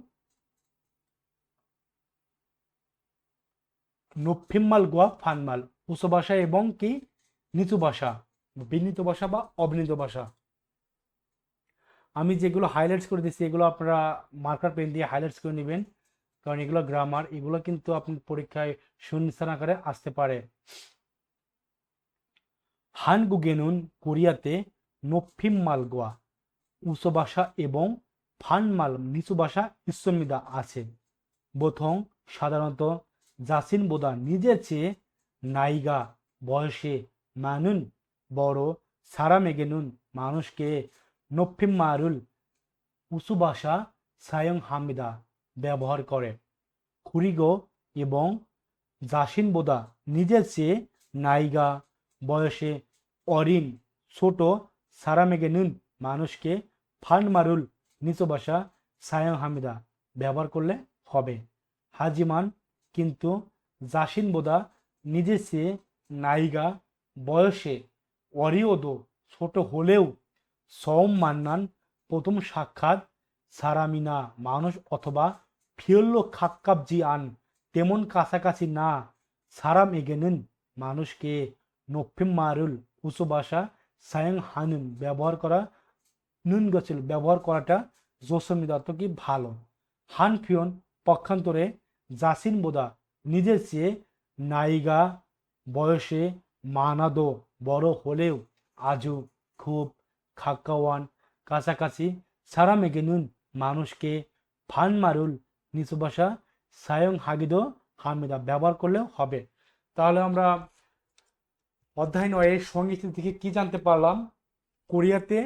নফিম্মাল গোয়া ফানমাল উচ্চ ভাষা এবং কি নিচু ভাষা, বিনীত ভাষা বা অবিনীত ভাষা। আমি যেগুলো হাইলাইটস করে দিচ্ছি এগুলো আপনারা মার্কার পেন দিয়ে হাইলাইটস করে নেবেন, কারণ এগুলো গ্রামার, এগুলো কিন্তু আপনার পরীক্ষায় শূন্যস্থান আকারে আসতে পারে। হানগুগেনুন কোরিয়াতে নফিম্মাল গোয়া উচ্চ ভাষা এবং ফানমাল নিচু ভাষা ইসমিদা আছে। বোথং সাধারণত জাসিন বোদা নিজের চেয়ে নায়িকা বয়সে, মানুন বড়, সারামেগেনুন মানুষকে, নফিম্মারুল উঁচু ভাষা সায়ং হামিদা ব্যবহার করে। খুরিগো এবং জাসিনবোদা নিজের চেয়ে নায়িকা, বয়সে অরিন ছোট, সারামেগেনুন মানুষকে, ফান্ডমারুল নিচু ভাষা সায়ং হামিদা ব্যবহার করলে হবে। হাজিমান কিন্তু জাসিনবোদা নিজের চেয়ে নায়িকা, বয়সে অরিওদো ছোট হলেও, সৌম মান্নান প্রথম সাক্ষাৎ, সারামিনা মানুষ অথবা ফিওল্লো খাক্কাবজি আন তেমন কাছাকাছি না, সারাম এগেনুন মানুষকে, নফিম মারুল উঁচু ভাষা সায়ং হানুন ব্যবহার করাটা জোসমিদা অর্থ কি ভালো। হান ফিওন পক্ষান্তরে জাসিন বোদা নিজের চেয়ে নায়িকা, বয়সে মানাদো বড় হলেও, আজু খুব, খাক্কাওয়ান কাছাকাছি, সারা মেগেনুন মানুষকে, ফান মারুল নিচু ভাষা সায়ং হাগিদো হামিদা ব্যবহার করলেও হবে। তাহলে আমরা অধ্যায় 9 সঙ্গীত থেকে কি জানতে পারলাম? কোরিয়াতে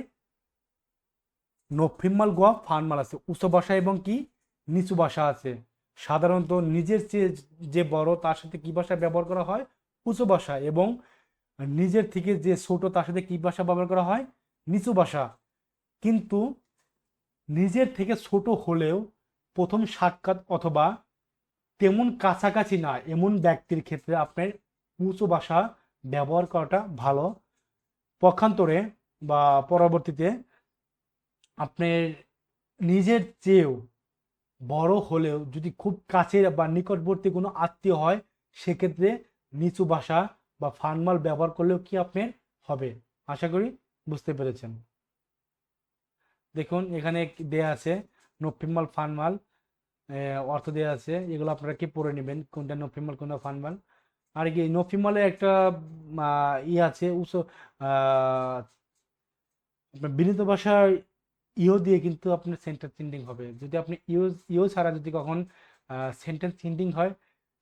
নফিম্মাল গোয়া ফানমাল আছে, উচ্চ ভাষা এবং কি নিচু ভাষা আছে। সাধারণত নিজের চেয়ে যে বড় তার সাথে কি ভাষা ব্যবহার করা হয়? উঁচু ভাষা, এবং নিজের থেকে যে ছোট তার সাথে কি ভাষা ব্যবহার করা হয়? নিচু ভাষা। কিন্তু নিজের থেকে ছোট হলেও প্রথম সাক্ষাৎ অথবা তেমন কাছাকাছি না এমন ব্যক্তির ক্ষেত্রে আপনার উঁচু ভাষা ব্যবহার করাটা ভালো। পক্ষান্তরে বা পরবর্তীতে আপনার নিজের চেয়েও বড় হলেও যদি খুব কাছের বা নিকটবর্তী কোনো আত্মীয় হয়, সেক্ষেত্রে নিচু ভাষা বা ফানমাল ব্যবহার করলেও কি আপনার হবে। আশা করি বুঝতে পেরেছেন। দেখুন এখানে দেয়া আছে নফিম্মাল ফানমাল, অর্থ দেওয়া আছে, এগুলো আপনারা কি পড়ে নেবেন কোনটা নফিম্মাল কোনটা ফানমাল। আর কি নফিম্মালে একটা আছে বিনীত ভাষায় ইও দিয়ে কিন্তু আপনার সেন্টেন্স চেঞ্জিং হবে। যদি আপনি ইও ছাড়া যদি কখন সেন্টেন্স চেঞ্জিং হয়,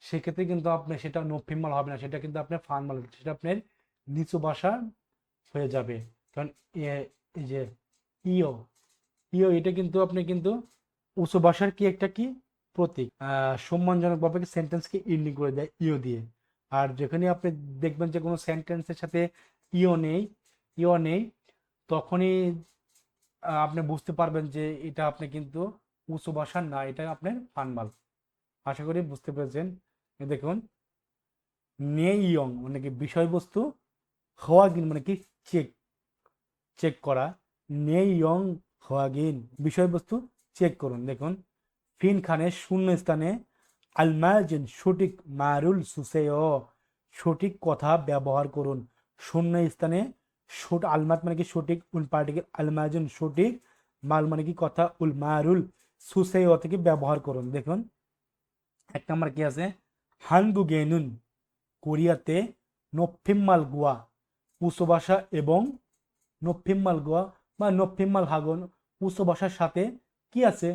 সেক্ষেত্রে কিন্তু আপনি সেটা নফিম্মাল হবে না, সেটা কিন্তু আপনার ফানমাল, সেটা আপনার নিচু ভাষা হয়ে যাবে। কারণ এই যে ইও ইও এটা কিন্তু আপনি কিন্তু উচ্চ ভাষার কি একটা কি প্রতীক, সম্মানজনকভাবে সেন্টেন্সকে ইন্ডিং করে দেয় ইও দিয়ে। আর যেখানে আপনি দেখবেন যে কোনো সেন্টেন্সের সাথে ইও নেই তখনই আপনি বুঝতে পারবেন যে এটা আপনি কিন্তু উচ্চ ভাষার না, এটা আপনার ফানমাল। আশা করি বুঝতে পেরেছেন। দেখুন নে ইয়ং মানে কি বিষয়বস্তু, হওয়াগিন মানে কি চেক চেক করা, নে ইয়ং হওয়াগিন বিষয়বস্তু চেক করুন। দেখুন ফিন খানের শূন্য স্থানে আলমাজিন সঠিক মারুল সুসেয় সঠিক কথা ব্যবহার করুন। শূন্য স্থানে আলমাত মানে কি সঠিক, উল পার্টিকেল আলমাজিন সঠিক, মাল মানে কি কথা, উল মারুল সুসেয় থেকে ব্যবহার করুন। দেখুন এক নম্বর কি আছে, হানগুগেনুন কোরিয়াতে নফিম্মাল গোয়া উঁচু ভাষা এবং নফিম্মাল গোয়া বা নফিম্মাল হাগন উঁচু ভাষার সাথে কি আছে?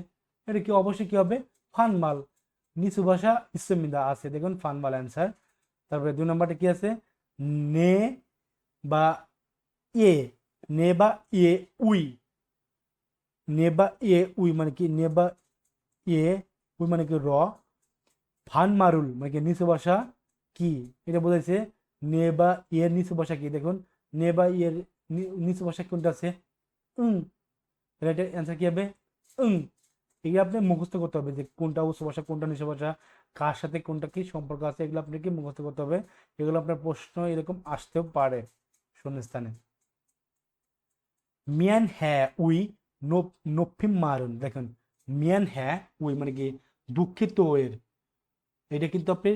এটা কি অবশ্যই কি হবে? ফানমাল। নিচু ভাষা ইসমিদা আছে, দেখুন ফানমাল অ্যান্সার। তারপরে 2 নম্বরটা কি আছে, নে বা এ, নে বা এ উই, নে বা এ উই মানে কি, নে বা এ উই মানে কি র, ফান মারুল মানে কি নিচু ভাষা কি, এটা বোঝাইছে। নে বা এর নিচু ভাষা কি, দেখুন নে বা এর নিচু ভাষা কোনটা আছে? এটা অ্যান্সার কি হবে? এগুলো আপনি মুখস্থ করতে হবে যে কোনটা উচ্চ ভাষা কোনটা নিচু ভাষা, কার সাথে কোনটা কি সম্পর্ক আছে, এগুলো আপনাকে মুখস্থ করতে হবে। এগুলো আপনার প্রশ্ন এরকম আসতেও পারে শূন্যস্থানে। মিয়ান হ্যাঁ উই নফিম মারুন, দেখুন মিয়ান হ্যাঁ উই মানে কি দুঃখিত এর, এটা কিন্তু আপনি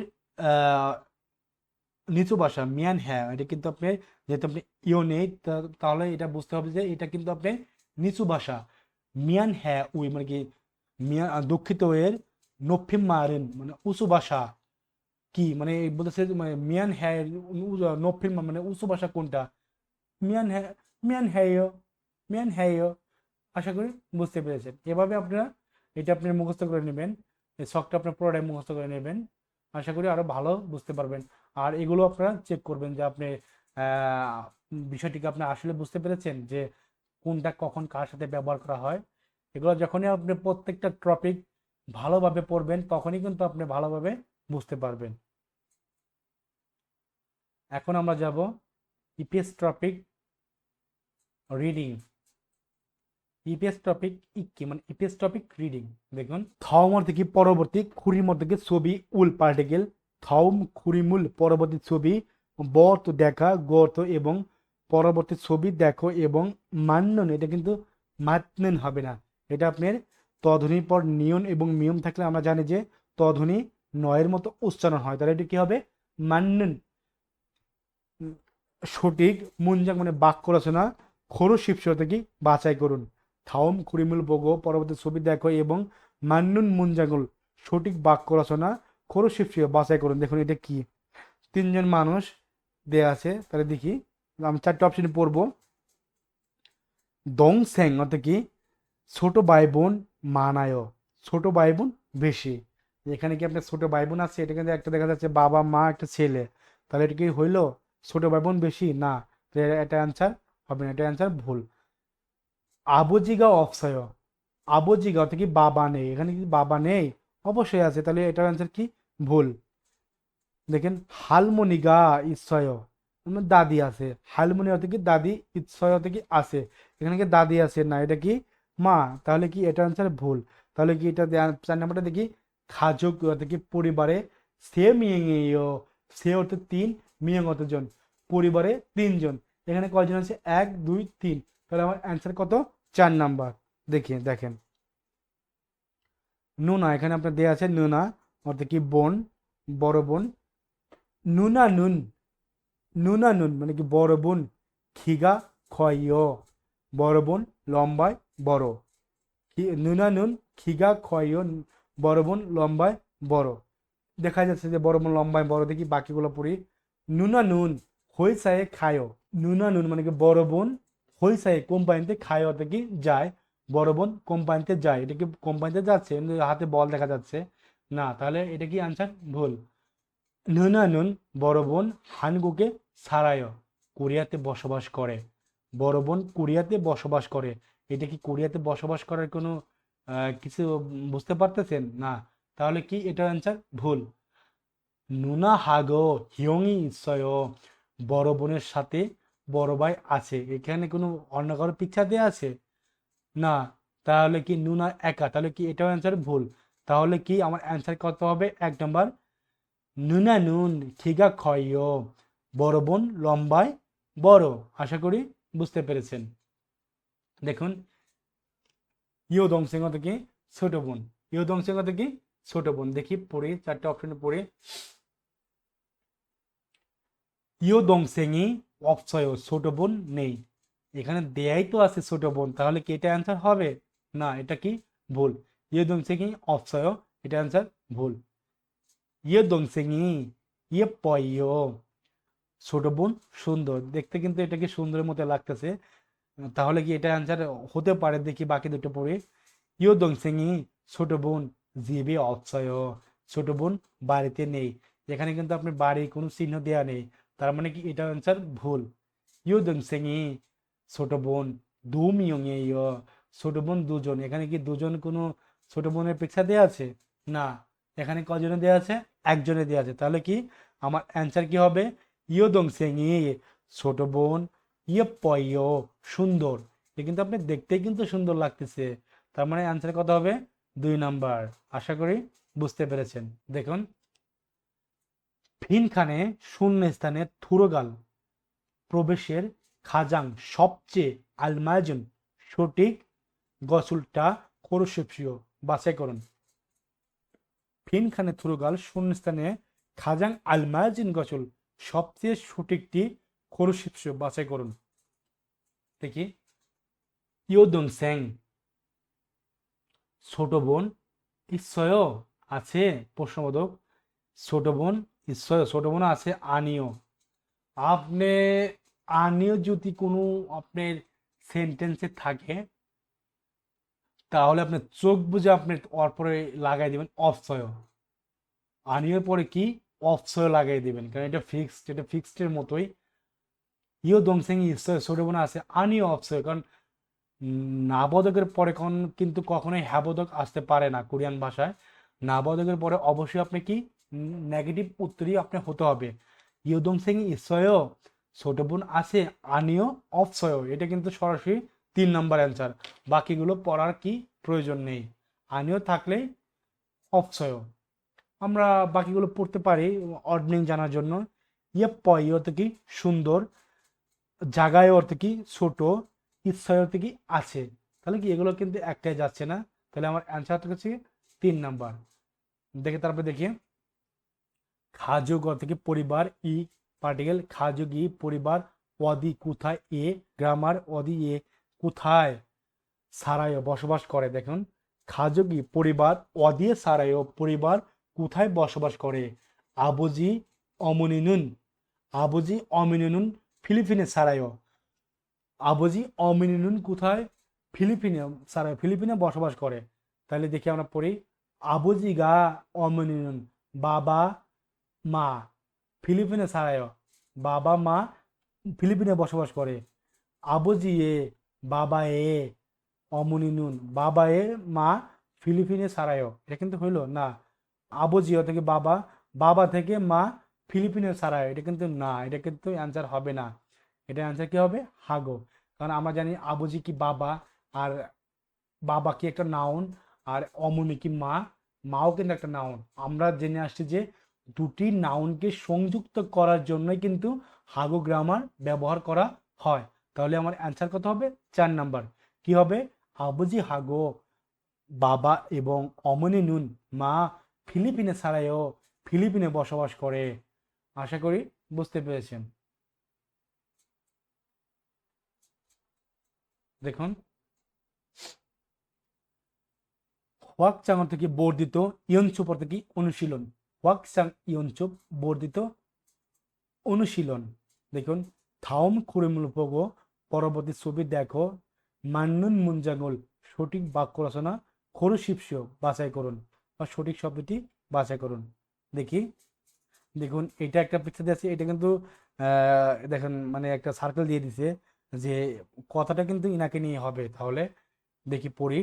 নিচু ভাষা মিয়ান হ্যাঁ, এটা কিন্তু আপনি যেহেতু আপনি ইও নেই তাহলে এটা বুঝতে হবে যে এটা কিন্তু আপনি নিচু ভাষা। মিয়ান হ্যাঁ উই মানে কি দুঃখিত এর, নফিম মারেন মানে উঁচু ভাষা কি, মানে বলতেছে মানে মিয়ান হ্যাঁ নফিম মানে উঁচু ভাষা কোনটা? মিয়ান হ্যাঁ, মিয়ান হ্যাঁ মিয়ান হ্যাঁ। আশা করি বুঝতে পেরেছেন। এভাবে আপনারা এটা আপনি মুখস্থ করে নেবেন, এই শখটা আপনার পুরোটাই মুখস্থ করে নেবেন। আশা করি আরো ভালো বুঝতে পারবেন। আর এগুলো আপনারা চেক করবেন যে আপনি বিষয়টিকে আপনি আসলে বুঝতে পেরেছেন যে কোনটা কখন কার সাথে ব্যবহার করা হয়। এগুলো যখনই আপনি প্রত্যেকটা টপিক ভালোভাবে পড়বেন তখনই কিন্তু আপনি ভালোভাবে বুঝতে পারবেন। এখন আমরা যাব EPS topic reading. EPS topic কি মানে ইপিএস টপিক রিডিং। দেখুন থম অর্থ কি পরবর্তী, খুরিম অর্থ কি ছবি, উল পার্টিকেল, থম খুরিমুল পরবর্তী ছবি, ব অর্থ দেখা, গ অর্থ এবং পরবর্তী ছবি দেখো এবং মান্যন এটা কিন্তু মাতনেন হবে না, এটা আপনার তধ্বনির পর নিয়ন এবং মিয়ম থাকলে আমরা জানি যে তধ্বনি নয়ের মতো উচ্চারণ হয়, তাহলে এটা কি হবে মান্যন। সঠিক মুনজাং মানে বাক্য রচনা, খরু শিবসর থেকে বাছাই করুন। থাউম খুরিমুল বগো পরবর্তী ছবি দেখো এবং মান্নুন মুনজাঙ্গুল সঠিক বাক্য রচনা, খরু শিবসর বাছাই করুন। দেখুন এটা কি, তিনজন মানুষ দেয়া আছে, তাহলে দেখি আমি চারটে অপশন পড়বো। দং স্যাং অর্থাৎ কি ছোট ভাই বোন মানায়, ছোট ভাই বোন বেশি। এখানে কি আপনার ছোট ভাই বোন আছে, এটা কিন্তু একটা দেখা যাচ্ছে বাবা মা একটা ছেলে, তাহলে এটা কি হইলো ছোট ভাই বোন বেশি না, এটা অ্যান্সার হবে না, এটা অ্যান্সার ভুল। আবজিগা অপসয়, আবজিগা অর্থাৎ কি বাবা নেই, এখানে কি বাবা নেই, অবশ্যই আছে, তাহলে এটার অ্যান্সার কি ভুল। দেখেন হালমনিগা ইচ্ছয় আমার দাদি আছে, হালমনি অর্থ কি দাদি, ইচ্ছয় অর্থ কি আছে, এখানে কি দাদি আছে না, এটা কি মা, তাহলে কি এটা আনসার ভুল। তাহলে কি এটা 4 নাম্বারটা দেখি খাজক অর্থ কি পরিবারে, সে মিয়ং, সে অর্থ 3, মিয়ং অর্থ জন, পরিবারে 3 জন, এখানে কয়জন আছে 1 2 3, তাহলে আমার অ্যান্সার কত 4 নাম্বার। দেখেন নুনা, এখানে আপনার দেওয়া আছে নুনা অর্থ কি বোন, বড় বোন। নুনা নুন, নুনা নুন মানে কি বড় বোন, খিগা খয়, বড় বোন লম্বায় বড়, নুনা নুন খিগা খয়, বড় বোন লম্বায় বড়। দেখা যাচ্ছে যে বড় বোন লম্বায় বড়, দেখি বাকিগুলো পড়ি। নুনা নুন হইসায়ে খায়, নুনা নুন মানে কি বড় বোন হইসায়ে কোম্পানিতে খায় অর্থ কি যায়, বড় বোন কোম্পানিতে যায়, এটা কি কোম্পানিতে যাচ্ছে, হাতে বল দেখা যাচ্ছে না, তাহলে এটা কি আনসার ভুল। নুনানুন বড় বোন হানগুকে সারায়, কোরিয়াতে বসবাস করে, বড় বোন কোরিয়াতে বসবাস করে, এটা কি কোরিয়াতে বসবাস করার কোনো কিছু বুঝতে পারতেছেন না, তাহলে কি এটা অ্যান্সার ভুল। নুনা হাগো হিয়ংই ইসয়, বড় বোনের সাথে বড় ভাই আছে, এখানে কোনো অন্য কারো পিকচার দেওয়া আছে না, তাহলে কি নুনা একা, তাহলে কি এটাও অ্যান্সার ভুল। তাহলে কি আমার অ্যান্সার কত হবে 1 নম্বর, নুনা নুন খিগা খয়, বড় বোন লম্বায় বড়। আশা করি বুঝতে পেরেছেন। দেখুন ইয় দংসেং থেকে ছোট বোন, ইয় দংসেং থেকে ছোট বোন, দেখি পড়ি 4টে অপশনে পড়ি। ইয় দংসেংই অপসয় ছোট বোন নেই, এখানে দেয়াই তো আছে ছোট বোন, তাহলে কি এটা অ্যান্সার হবে না, এটা কি ভুল। ইয় দংসেংই অপসয়, এটা অ্যান্সার ভুল। ইয়ে দংসেংই ইয়ে পয়, ছোট বোন সুন্দর, দেখতে কিন্তু এটাকে সুন্দরের মতো লাগতেছে, তাহলে কি এটা অ্যান্সার হতে পারে, দেখি বাকি দুটো পড়ে। ইয় দংসেংই ছোট বোন জিবে অৎসয়, ছোট বোন বাড়িতে নেই, এখানে কিন্তু আপনার বাড়ির কোনো চিহ্ন দেয়া নেই, তার মানে কি এটা অ্যান্সার ভুল। ইয় দংসেংই ছোট বোন দুমিয়ং, ছোট বোন দুজন, এখানে কি দুজন কোনো ছোট বোনের পিকচার দেওয়া আছে না, এখানে কজনে দেওয়া আছে একজনে দেওয়া আছে, তাহলে কি আমার অ্যান্সার কি হবে ইয় দংসেংই ছোট বোন, ইয়ে পয় সুন্দর, এ কিন্তু আপনি দেখতেই কিন্তু সুন্দর লাগতেছে, তার মানে অ্যান্সার কত হবে 2 নাম্বার। আশা করি বুঝতে পেরেছেন। দেখুন ফিনখানে শূন্য স্থানে থুরোগাল প্রবেশের খাজাং সবচেয়ে আলমায়জন সঠিক গসুলটা খরুশেপসীয় বাছাই করুন। ফিনখানে থুরোগাল শূন্যস্থানে খাজাং আলমায়জিন গসল সবচেয়ে সঠিকটি খরুশেপসীয় বাছাই করুন। দেখি ইয়োদং স্যাং ছোট বোন ঈশ্বয় আছে প্রশ্নবোধক, ছোট বোন ঈশ্বয় ছোট বোন আছে আনিও, আপনি আনিও যদি কোনো আপনার সেন্টেন্সে থাকে তাহলে আপনার চোখ বুঝে আপনি ওর পরে লাগাই দিবেন অপসয়, আনিওর পরে কি অপসয় লাগিয়ে দিবেন, কারণ এটা ফিক্সড, এটা ফিক্সডের মতোই। ইও দংসেং ইসয় ছোট বোন আছে আনিও অপসয়, কারণ নাবোধকের পরে কিন্তু কখনোই হ্যাবোধক আসতে পারে না কোরিয়ান ভাষায়। নাবোধকের পরে অবশ্যই আপনি কি নেগেটিভ উত্তরই আপনি হতে হবে। ইয়োদংসেং ইসয়ও ছোট বোন আছে আনিও অপসয়, এটা কিন্তু সরাসরি 3 নম্বর অ্যান্সার। বাকিগুলো পড়ার কি প্রয়োজন নেই, আনিও থাকলেই অপসয়। আমরা বাকিগুলো পড়তে পারি অর্ডনিং জানার জন্য। পয় অর্থ কি সুন্দর, জাগায় অর্থ কি ছোট, ইচ্ছায় অর্থ কি আছে। তাহলে কি এগুলো কিন্তু একটাই যাচ্ছে না, তাহলে আমার অ্যান্সার হচ্ছে 3 নাম্বার। দেখে তারপরে দেখি খাজুগ অর্থ কি পরিবার, ই পার্টিকেল খাজুগ ই পরিবার, অদি কোথায়, এ গ্রামার অদি এ কোথায় সারায় বসবাস করে। দেখুন খাজুগ ই পরিবার, অদিয়ে সারায় পরিবার কোথায় বসবাস করে। আবুজি অমনিনুন, আবুজি অমিনুন ফিলিপিনে সারায়, আবুজি অমিনুন কোথায় ফিলিপিনে সারায় ফিলিপিনে বসবাস করে। তাহলে দেখি আমরা পড়ি আবুজি গা অমিনুন বাবা মা ফিলিপিনে সারায়, বাবা মা ফিলিপিনে বসবাস করে। আবুজি এ বাবা এ অমনিনুন বাবা এ মা ফিলিপিনে সারায়, এটা কিন্তু হইলো না। আবুজি থেকে বাবা, বাবা থেকে মা ফিলিপিনে সারায়, এটা কিন্তু না, এটা কিন্তু অ্যান্সার হবে না। এটা অ্যান্সার কি হবে হাগো, কারণ আমরা জানি আবুজি কি বাবা, আর বাবা কি একটা নাউন, আর অমনি কি মা, মাও কিন্তু একটা নাউন। আমরা জেনে আসছি যে দুটি নাউনকে সংযুক্ত করার জন্যই কিন্তু হাগো গ্রামার ব্যবহার করা হয়। তাহলে আমার অ্যান্সার কত হবে 4 নাম্বার। কি হবে আবুজি হাগো বাবা এবং অমনি নুন মা ফিলিপিনে ছাড়াইও ফিলিপিনে বসবাস করে। আশা করি বুঝতে পেরেছেন। দেখুন হোয়াকচাং অর্থ কি বর্ধিত, ইয়নচুপ অর্থ কি অনুশীলন। হোয়াকচাং ইয়নচুপ বর্ধিত অনুশীলন। দেখুন থাউম কুড়িমুলপগো পরবর্তী ছবি দেখো, মান্নুন মুঞ্জাঙ্গল সঠিক বাক্য রচনা, খরু শিপসিও বাছাই করুন বা সঠিক শব্দটি বাছাই করুন। দেখি দেখুন এটা একটা পিকচার দিয়ে আছে, এটা কিন্তু দেখুন মানে একটা সার্কেল দিয়ে দিছে যে কথাটা কিন্তু ইনাকে নিয়ে হবে। তাহলে দেখি পড়ি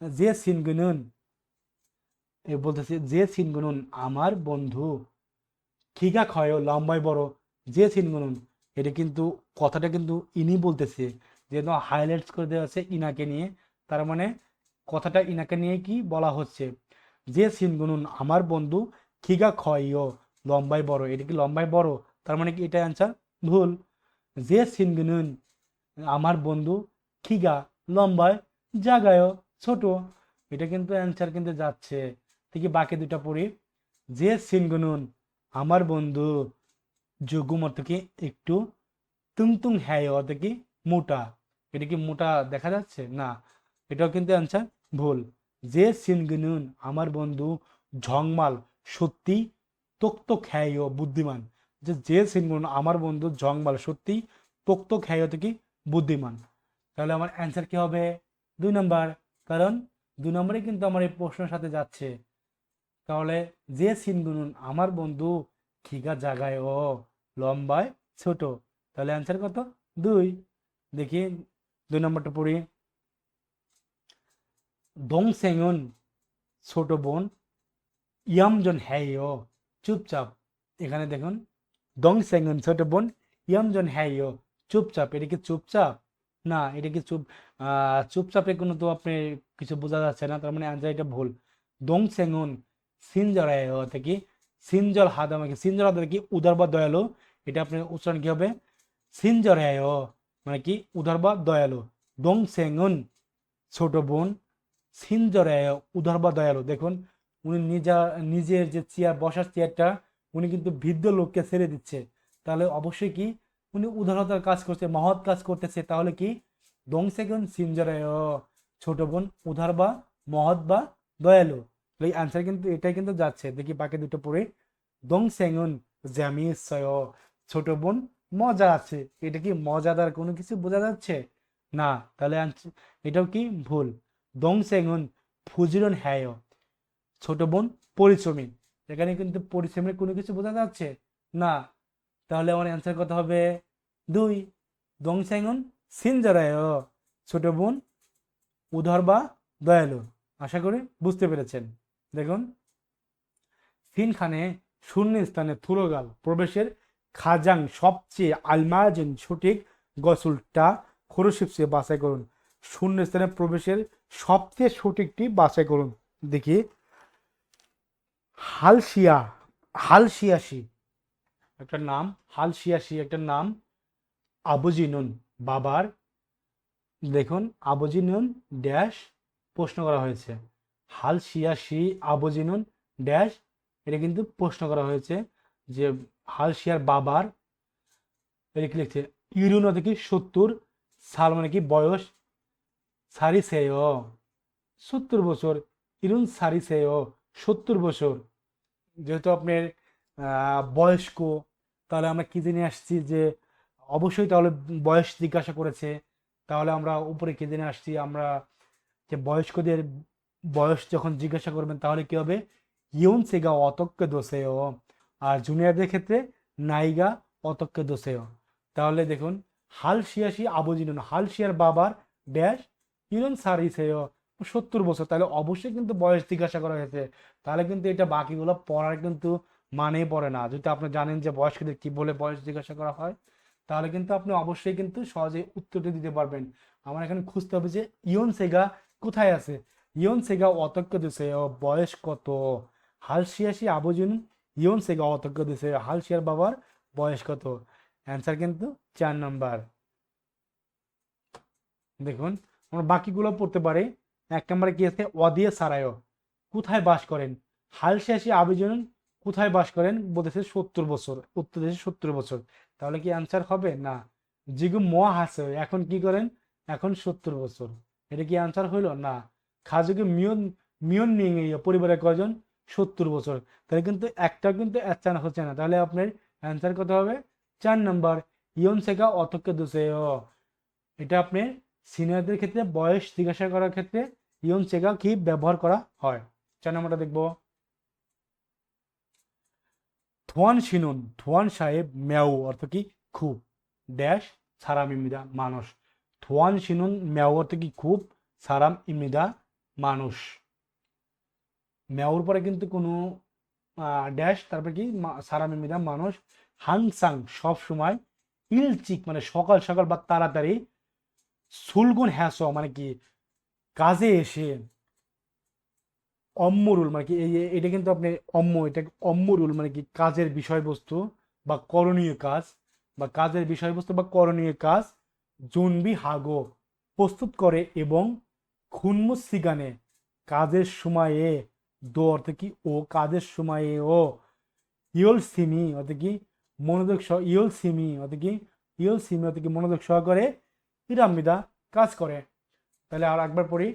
যে সিনগুনুন, এ বলতেছে যে সিনগুনুন আমার বন্ধু, খিগা ক্ষয় লম্বায় বড়, যে সিনগুনুন, এটা কিন্তু কথাটা কিন্তু ইনি বলতেছে, যেহেতু হাইলাইটস করে দেওয়া আছে ইনাকে নিয়ে, তার মানে কথাটা ইনাকে নিয়ে কি বলা হচ্ছে। যে সিনগুনুন আমার বন্ধু, খিগা ক্ষয় লম্বায় বড়, এটা কি লম্বায় বড়, তার মানে কি এটা অ্যান্সার ভুল। যে সিনগুনুন আমার বন্ধু, খিগা লম্বায়, জাগায় ছোট, এটা কিন্তু অ্যান্সার কিন্তু যাচ্ছে। দেখি বাকি দুটা পড়ি যে সিনগুনুন আমার বন্ধু, যোগুম অর্থ কি একটু, তুংতুং হ্যায় অর্থ কি মোটা, এটা কি মোটা দেখা যাচ্ছে না, এটাও কিন্তু অ্যান্সার ভুল। যে সিনগুনুন আমার বন্ধু, ঝংমাল সত্যি, তোক হ্যায় বুদ্ধিমান, যে সিনগুনুন আমার বন্ধু ঝংমাল সত্যি, তোক হ্যায় অর্থ কি বুদ্ধিমান। তাহলে আমার অ্যান্সার কি হবে 2 নাম্বার, কারণ 2 নম্বরে কিন্তু আমার এই প্রশ্নের সাথে যাচ্ছে। তাহলে যে সিনগুনুন আমার বন্ধু, খিগা জাগায় ও লম্বায় ছোট, তাহলে অ্যান্সার কত 2। দেখি 2 নম্বরটা পড়ি দংসেঙুন ছোট বোন, ইয়ামজন হ্যায় চুপচাপ। এখানে দেখুন দংসেঙুন ছোট বোন, ইয়ামজন হ্যায় চুপচাপ, এটা কি চুপচাপ না, এটা কি চুপচাপে কোনো তো আপনি কিছু বোঝা যাচ্ছে না, তার মানে অ্যান্সার এটা ভুল। দংসেঙুন সিনজরায় থেকে সিনজল হাদামাকে, সিনজল হাদা কি উদার বা দয়ালু, এটা আপনার উচ্চারণ কি হবে সিনজরায়, মানে কি উদার বা দয়ালু। দংসেঙুন ছোট বোন, সিনজরায় উদার বা দয়ালু। দেখুন উনি নিজের যে চেয়ার বসার চেয়ারটা উনি কিন্তু বৃদ্ধ লোককে ছেড়ে দিচ্ছে, তাহলে অবশ্যই কি উনি উদারতার কাজ করছে, মহৎ কাজ করতেছে। তাহলে কি দংসেগুন সিনজরায় ছোট বোন উদার বা মহৎ বা দয়ালু, এই আনসার কিন্তু এটাই কিন্তু যাচ্ছে। দেখি বাকি দুটো পড়ে দংসেগুন জ্যামিসয় ছোট বোন মজা আছে, এটা কি মজাদার কোনো কিছু বোঝা যাচ্ছে না, তাহলে এটাও কি ভুল। দংসেগুন ফুজিরন হ্যায় ছোট বোন পরিশ্রমী, এখানে কিন্তু পরিশ্রমের কোনো কিছু বোঝা যাচ্ছে না। তাহলে আমার অ্যান্সার কত হবে? 2। দংসাইঙন সিনজারায়, ছোট বোন উদার বা দয়ালু। আশা করি বুঝতে পেরেছেন। দেখুন, ফিনখানে শূন্যস্থানে থুরোগাল প্রবেশের খাজাং সবচেয়ে আলমাজিন সঠিক গসুলটা খরুশিপসে বাছাই করুন। শূন্যস্থানে প্রবেশের সবচেয়ে সঠিকটি বাছাই করুন। দেখি, হালশিয়া, হালশিয়াসি একটা নাম, হালশিয়াসি একটা নাম। আবুজিনুন বাবার, দেখুন আবুজিনুন ড্যাশ প্রশ্ন করা হয়েছে। হালশিয়াসি আবুজিনুন ড্যাশ, এটা কিন্তু প্রশ্ন করা হয়েছে যে হালশিয়ার বাবার, এটা কি লিখছে? ইউরুনা থেকে 70 সাল মানে কি বয়স, সারি সেয় 70 বছর, ইরুন সারি সেয় 70 বছর। যেহেতু আপনার বয়স্ক, তাহলে আমরা কি জেনে আসছি যে অবশ্যই তাহলে বয়স জিজ্ঞাসা করেছে, তাহলে আমরা উপরে কি জেনে আসছি আমরা যে বয়স্কদের বয়স যখন জিজ্ঞাসা করবেন তাহলে কি হবে? ইউন সেগা অতক্য দোষেয়, আর জুনিয়রদের ক্ষেত্রে নাইগা অতক্য দোষেয়। তাহলে দেখুন, হাল শিয়াশি আবজিনুন, হাল শিয়ার বাবার ড্যাশ ইউন সারিসেয় 70 বছর, তাহলে অবশ্যই কিন্তু বয়স জিজ্ঞাসা করা হয়েছে। তাহলে কিন্তু এটা বাকিগুলো পড়ার কিন্তু মানেই পড়ে না। যদি আপনি জানেন যে বয়স্কদের কি বলে বয়স জিজ্ঞাসা করা হয়, তাহলে কিন্তু আপনি অবশ্যই কিন্তু সহজে উত্তরটি দিতে পারবেন। আমার এখানে খুঁজতে হবে যে ইয়ন সেগা কোথায় আছে। ইয়ন সেগা অতক্য দিছে, বয়স কত? হালশিয়াসি আবুজুন ইয়ন সেগা অতক্য দিছে, হালশিয়ার বাবার বয়স কত? অ্যান্সার কিন্তু 4 নাম্বার। দেখুন, আমরা বাকিগুলো পড়তে পারি। 1 নম্বরে কি আছে? অদিয়ে সারায় কোথায় বাস করেন? হালশিয়াসি আবুজুন কোথায় বাস করেন? বলতেছে 70 বছর, উত্তর দেশে 70 বছর। তাহলে কি অ্যান্সার হবে? না। জিগু ম হাসে এখন কি করেন? এখন 70 বছর। এটা কি অ্যান্সার হইল? না। খাজুকে মিয়ন, মিয়ন নিয়ে পরিবারের কয়জন? 70 বছর। তাহলে কিন্তু একটা কিন্তু অ্যান্সার হচ্ছে না। তাহলে আপনার অ্যান্সার কত হবে? 4 নাম্বার, ইয়ন সেকা অতক্য দুসে। এটা আপনি সিনিয়রদের ক্ষেত্রে বয়স জিজ্ঞাসা করার ক্ষেত্রে ইয়ন সেকা কি ব্যবহার করা হয়। 4 নাম্বারটা দেখবো। থোয়ান শিনুন, থোয়ান সাহেব ম্যাও অর্থ কি? খুব ড্যাশ সারাম ইমিদা মানুষ। থোয়ান শিনুন ম্যাও অর্থ কি? খুব, সারাম ইমিদা মানুষ। ম্যাওর পরে কিন্তু কোনো ড্যাশ, তারপরে কি সারাম ইমিদা মানুষ। হাংসাং সব সময়, ইলচিক মানে সকাল সকাল বা তাড়াতাড়ি, সুলগুন হ্যাস মানে কি কাজে এসে, অম্মরুল মানে কি এটা কিন্তু আপনি এটা অম্মরুল মানে কি কাজের বিষয়বস্তু বা করণীয় কাজ, বা কাজের বিষয়বস্তু বা করণীয় কাজ জুনবি হাগো প্রস্তুত করে, এবং খুনমুস সিগানে কাজের সময়ে, দো অর্থ কি? ও কাজের সময়ে ও, ইয়ল সিমি অর্থ কি? মনোযোগ সহ, ইয়ল সিমি অর্থ কি? ইয়ল সিমি অর্থ কি? মনোযোগ সহকারে পিরামিদা কাজ করে। তাহলে আর একবার পড়ি।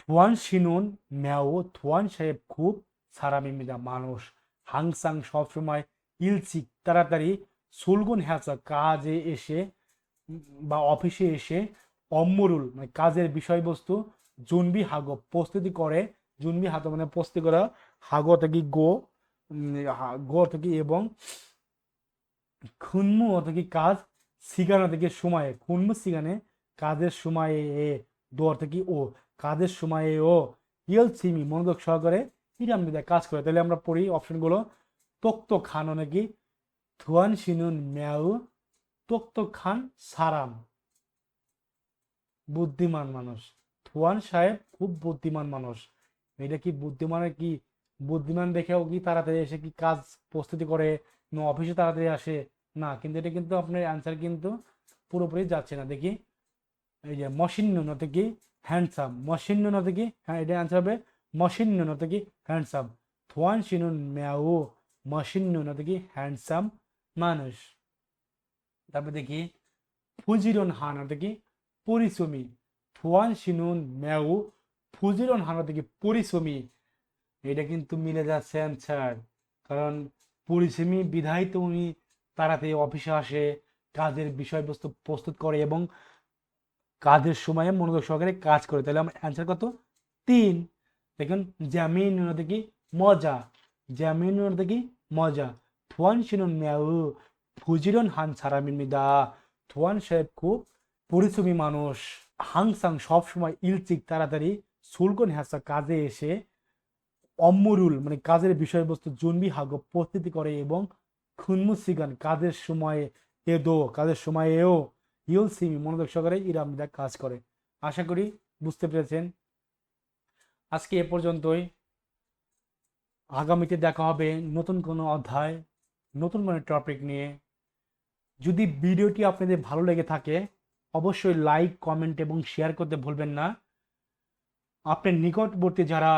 থুয়ান শিনুন ম্যাও, থুয়ান সাহেব খুব, সারামিমিদা মানুষ। হাংসাং সবসময়, ইলচিক তাড়াতাড়ি, সুলগুন হ্যাসা কাজে এসে বা অফিসে এসে, অম্মরুল মানে কাজের বিষয়বস্তু, জুনবি হাগো প্রস্তুতি করে, জুনবি হাতো মানে প্রস্তুতি করা, হাগো থেকে গো, গো থেকে এবং, খুনমু অর্থ কি? কাজ, সিগানো থেকে সময়ে, খুনমু সিগানে কাজের সময়ে, দো অর্থ কি? ও কাজের সময়ে ও, ইয়েল সিমি মনোযোগ সহকারে পিরামিদা কাজ করে। তাহলে আমরা পড়ি অপশনগুলো। তোক্ত খান নাকি থুয়ান শিনুন ম্যাও, তোক্ত খান সারাম বুদ্ধিমান মানুষ। থুয়ান সাহেব খুব বুদ্ধিমান মানুষ। এটা কি বুদ্ধিমানের কি বুদ্ধিমান দেখেও কি তাড়াতাড়ি এসে কি কাজ প্রস্তুতি করে না অফিসে তাড়াতাড়ি আসে? না, কিন্তু এটা কিন্তু আপনার অ্যান্সার কিন্তু পুরোপুরি যাচ্ছে না। দেখি, এই যে মশিন্ন নতে কি হ্যান্ডসাম, মশিন্ন নতে কি, হ্যাঁ এটা অ্যান্সার হবে মশিন্ন নতে কি হ্যান্ডসাম। থোয়ান শিনুন ম্যাও মশিন্ন নতে কি হ্যান্ডসাম মানুষ। তারপর দেখি, ফুজিরন হান অর্থ কি? পরিশ্রমী। থোয়ান শিনুন ম্যাও ফুজিরন হান অর্থ কি? পরিশ্রমী। এটা কিন্তু মিলে যাচ্ছে অ্যান্সার, কারণ পরিশ্রমী বিধায় তো উনি তাড়াতাড়ি অফিসে আসে, কাজের বিষয়বস্তু প্রস্তুত করে এবং কাজের সময়ে মনোযোগ সহকারে কাজ করে। তাহলে আমার অ্যান্সার কত? 3। দেখুন, জামিন কি? মজা। 재미있는 어떻게 মজা 도안 씨는 매우 부지런한 사람입니다. 도안 셰프 খুব পরিশ্রমী মানুষ 항상 সবসময় 일찍 তাড়াতাড়ি 출근해서 কাজে এসে 업무를 মানে কাজের বিষয়বস্তু 준비하고 প্রস্তুতি করে এবং 근무 시간 কাজের সময়ে কাজের সময়েও 열심히 মনোযোগ সহকারে 일합니다 কাজ করে আশা করি বুঝতে পেরেছেন আজকে এ পর্যন্তই আগামীতে দেখা হবে নতুন কোনো অধ্যায় নতুন কোনো টপিক নিয়ে যদি ভিডিওটি আপনাদের ভালো লেগে থাকে অবশ্যই লাইক কমেন্ট এবং শেয়ার করতে ভুলবেন না আপনার নিকটবর্তী যারা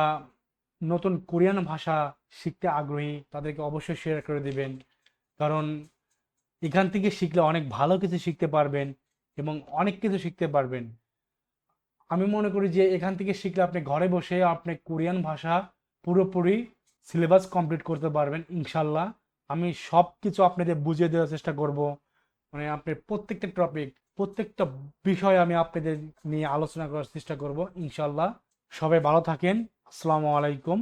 নতুন কোরিয়ান ভাষা শিখতে আগ্রহী তাদেরকে অবশ্যই শেয়ার করে দিবেন কারণ এখান থেকে শিখলে অনেক ভালো কিছু শিখতে পারবেন এবং অনেক কিছু শিখতে পারবেন আমি মনে করি যে এখান থেকে শিখলে আপনি ঘরে বসে আপনি কোরিয়ান ভাষা পুরোপুরি সিলেবাস কমপ্লিট করতে পারবেন ইনশাল্লাহ আমি সব কিছু আপনাদের বুঝিয়ে দেওয়ার চেষ্টা করব মানে আপনি প্রত্যেকটা টপিক প্রত্যেকটা বিষয় আমি আপনাদের নিয়ে আলোচনা করার চেষ্টা করব ইনশাল্লাহ সবাই ভালো থাকেন আসসালামু আলাইকুম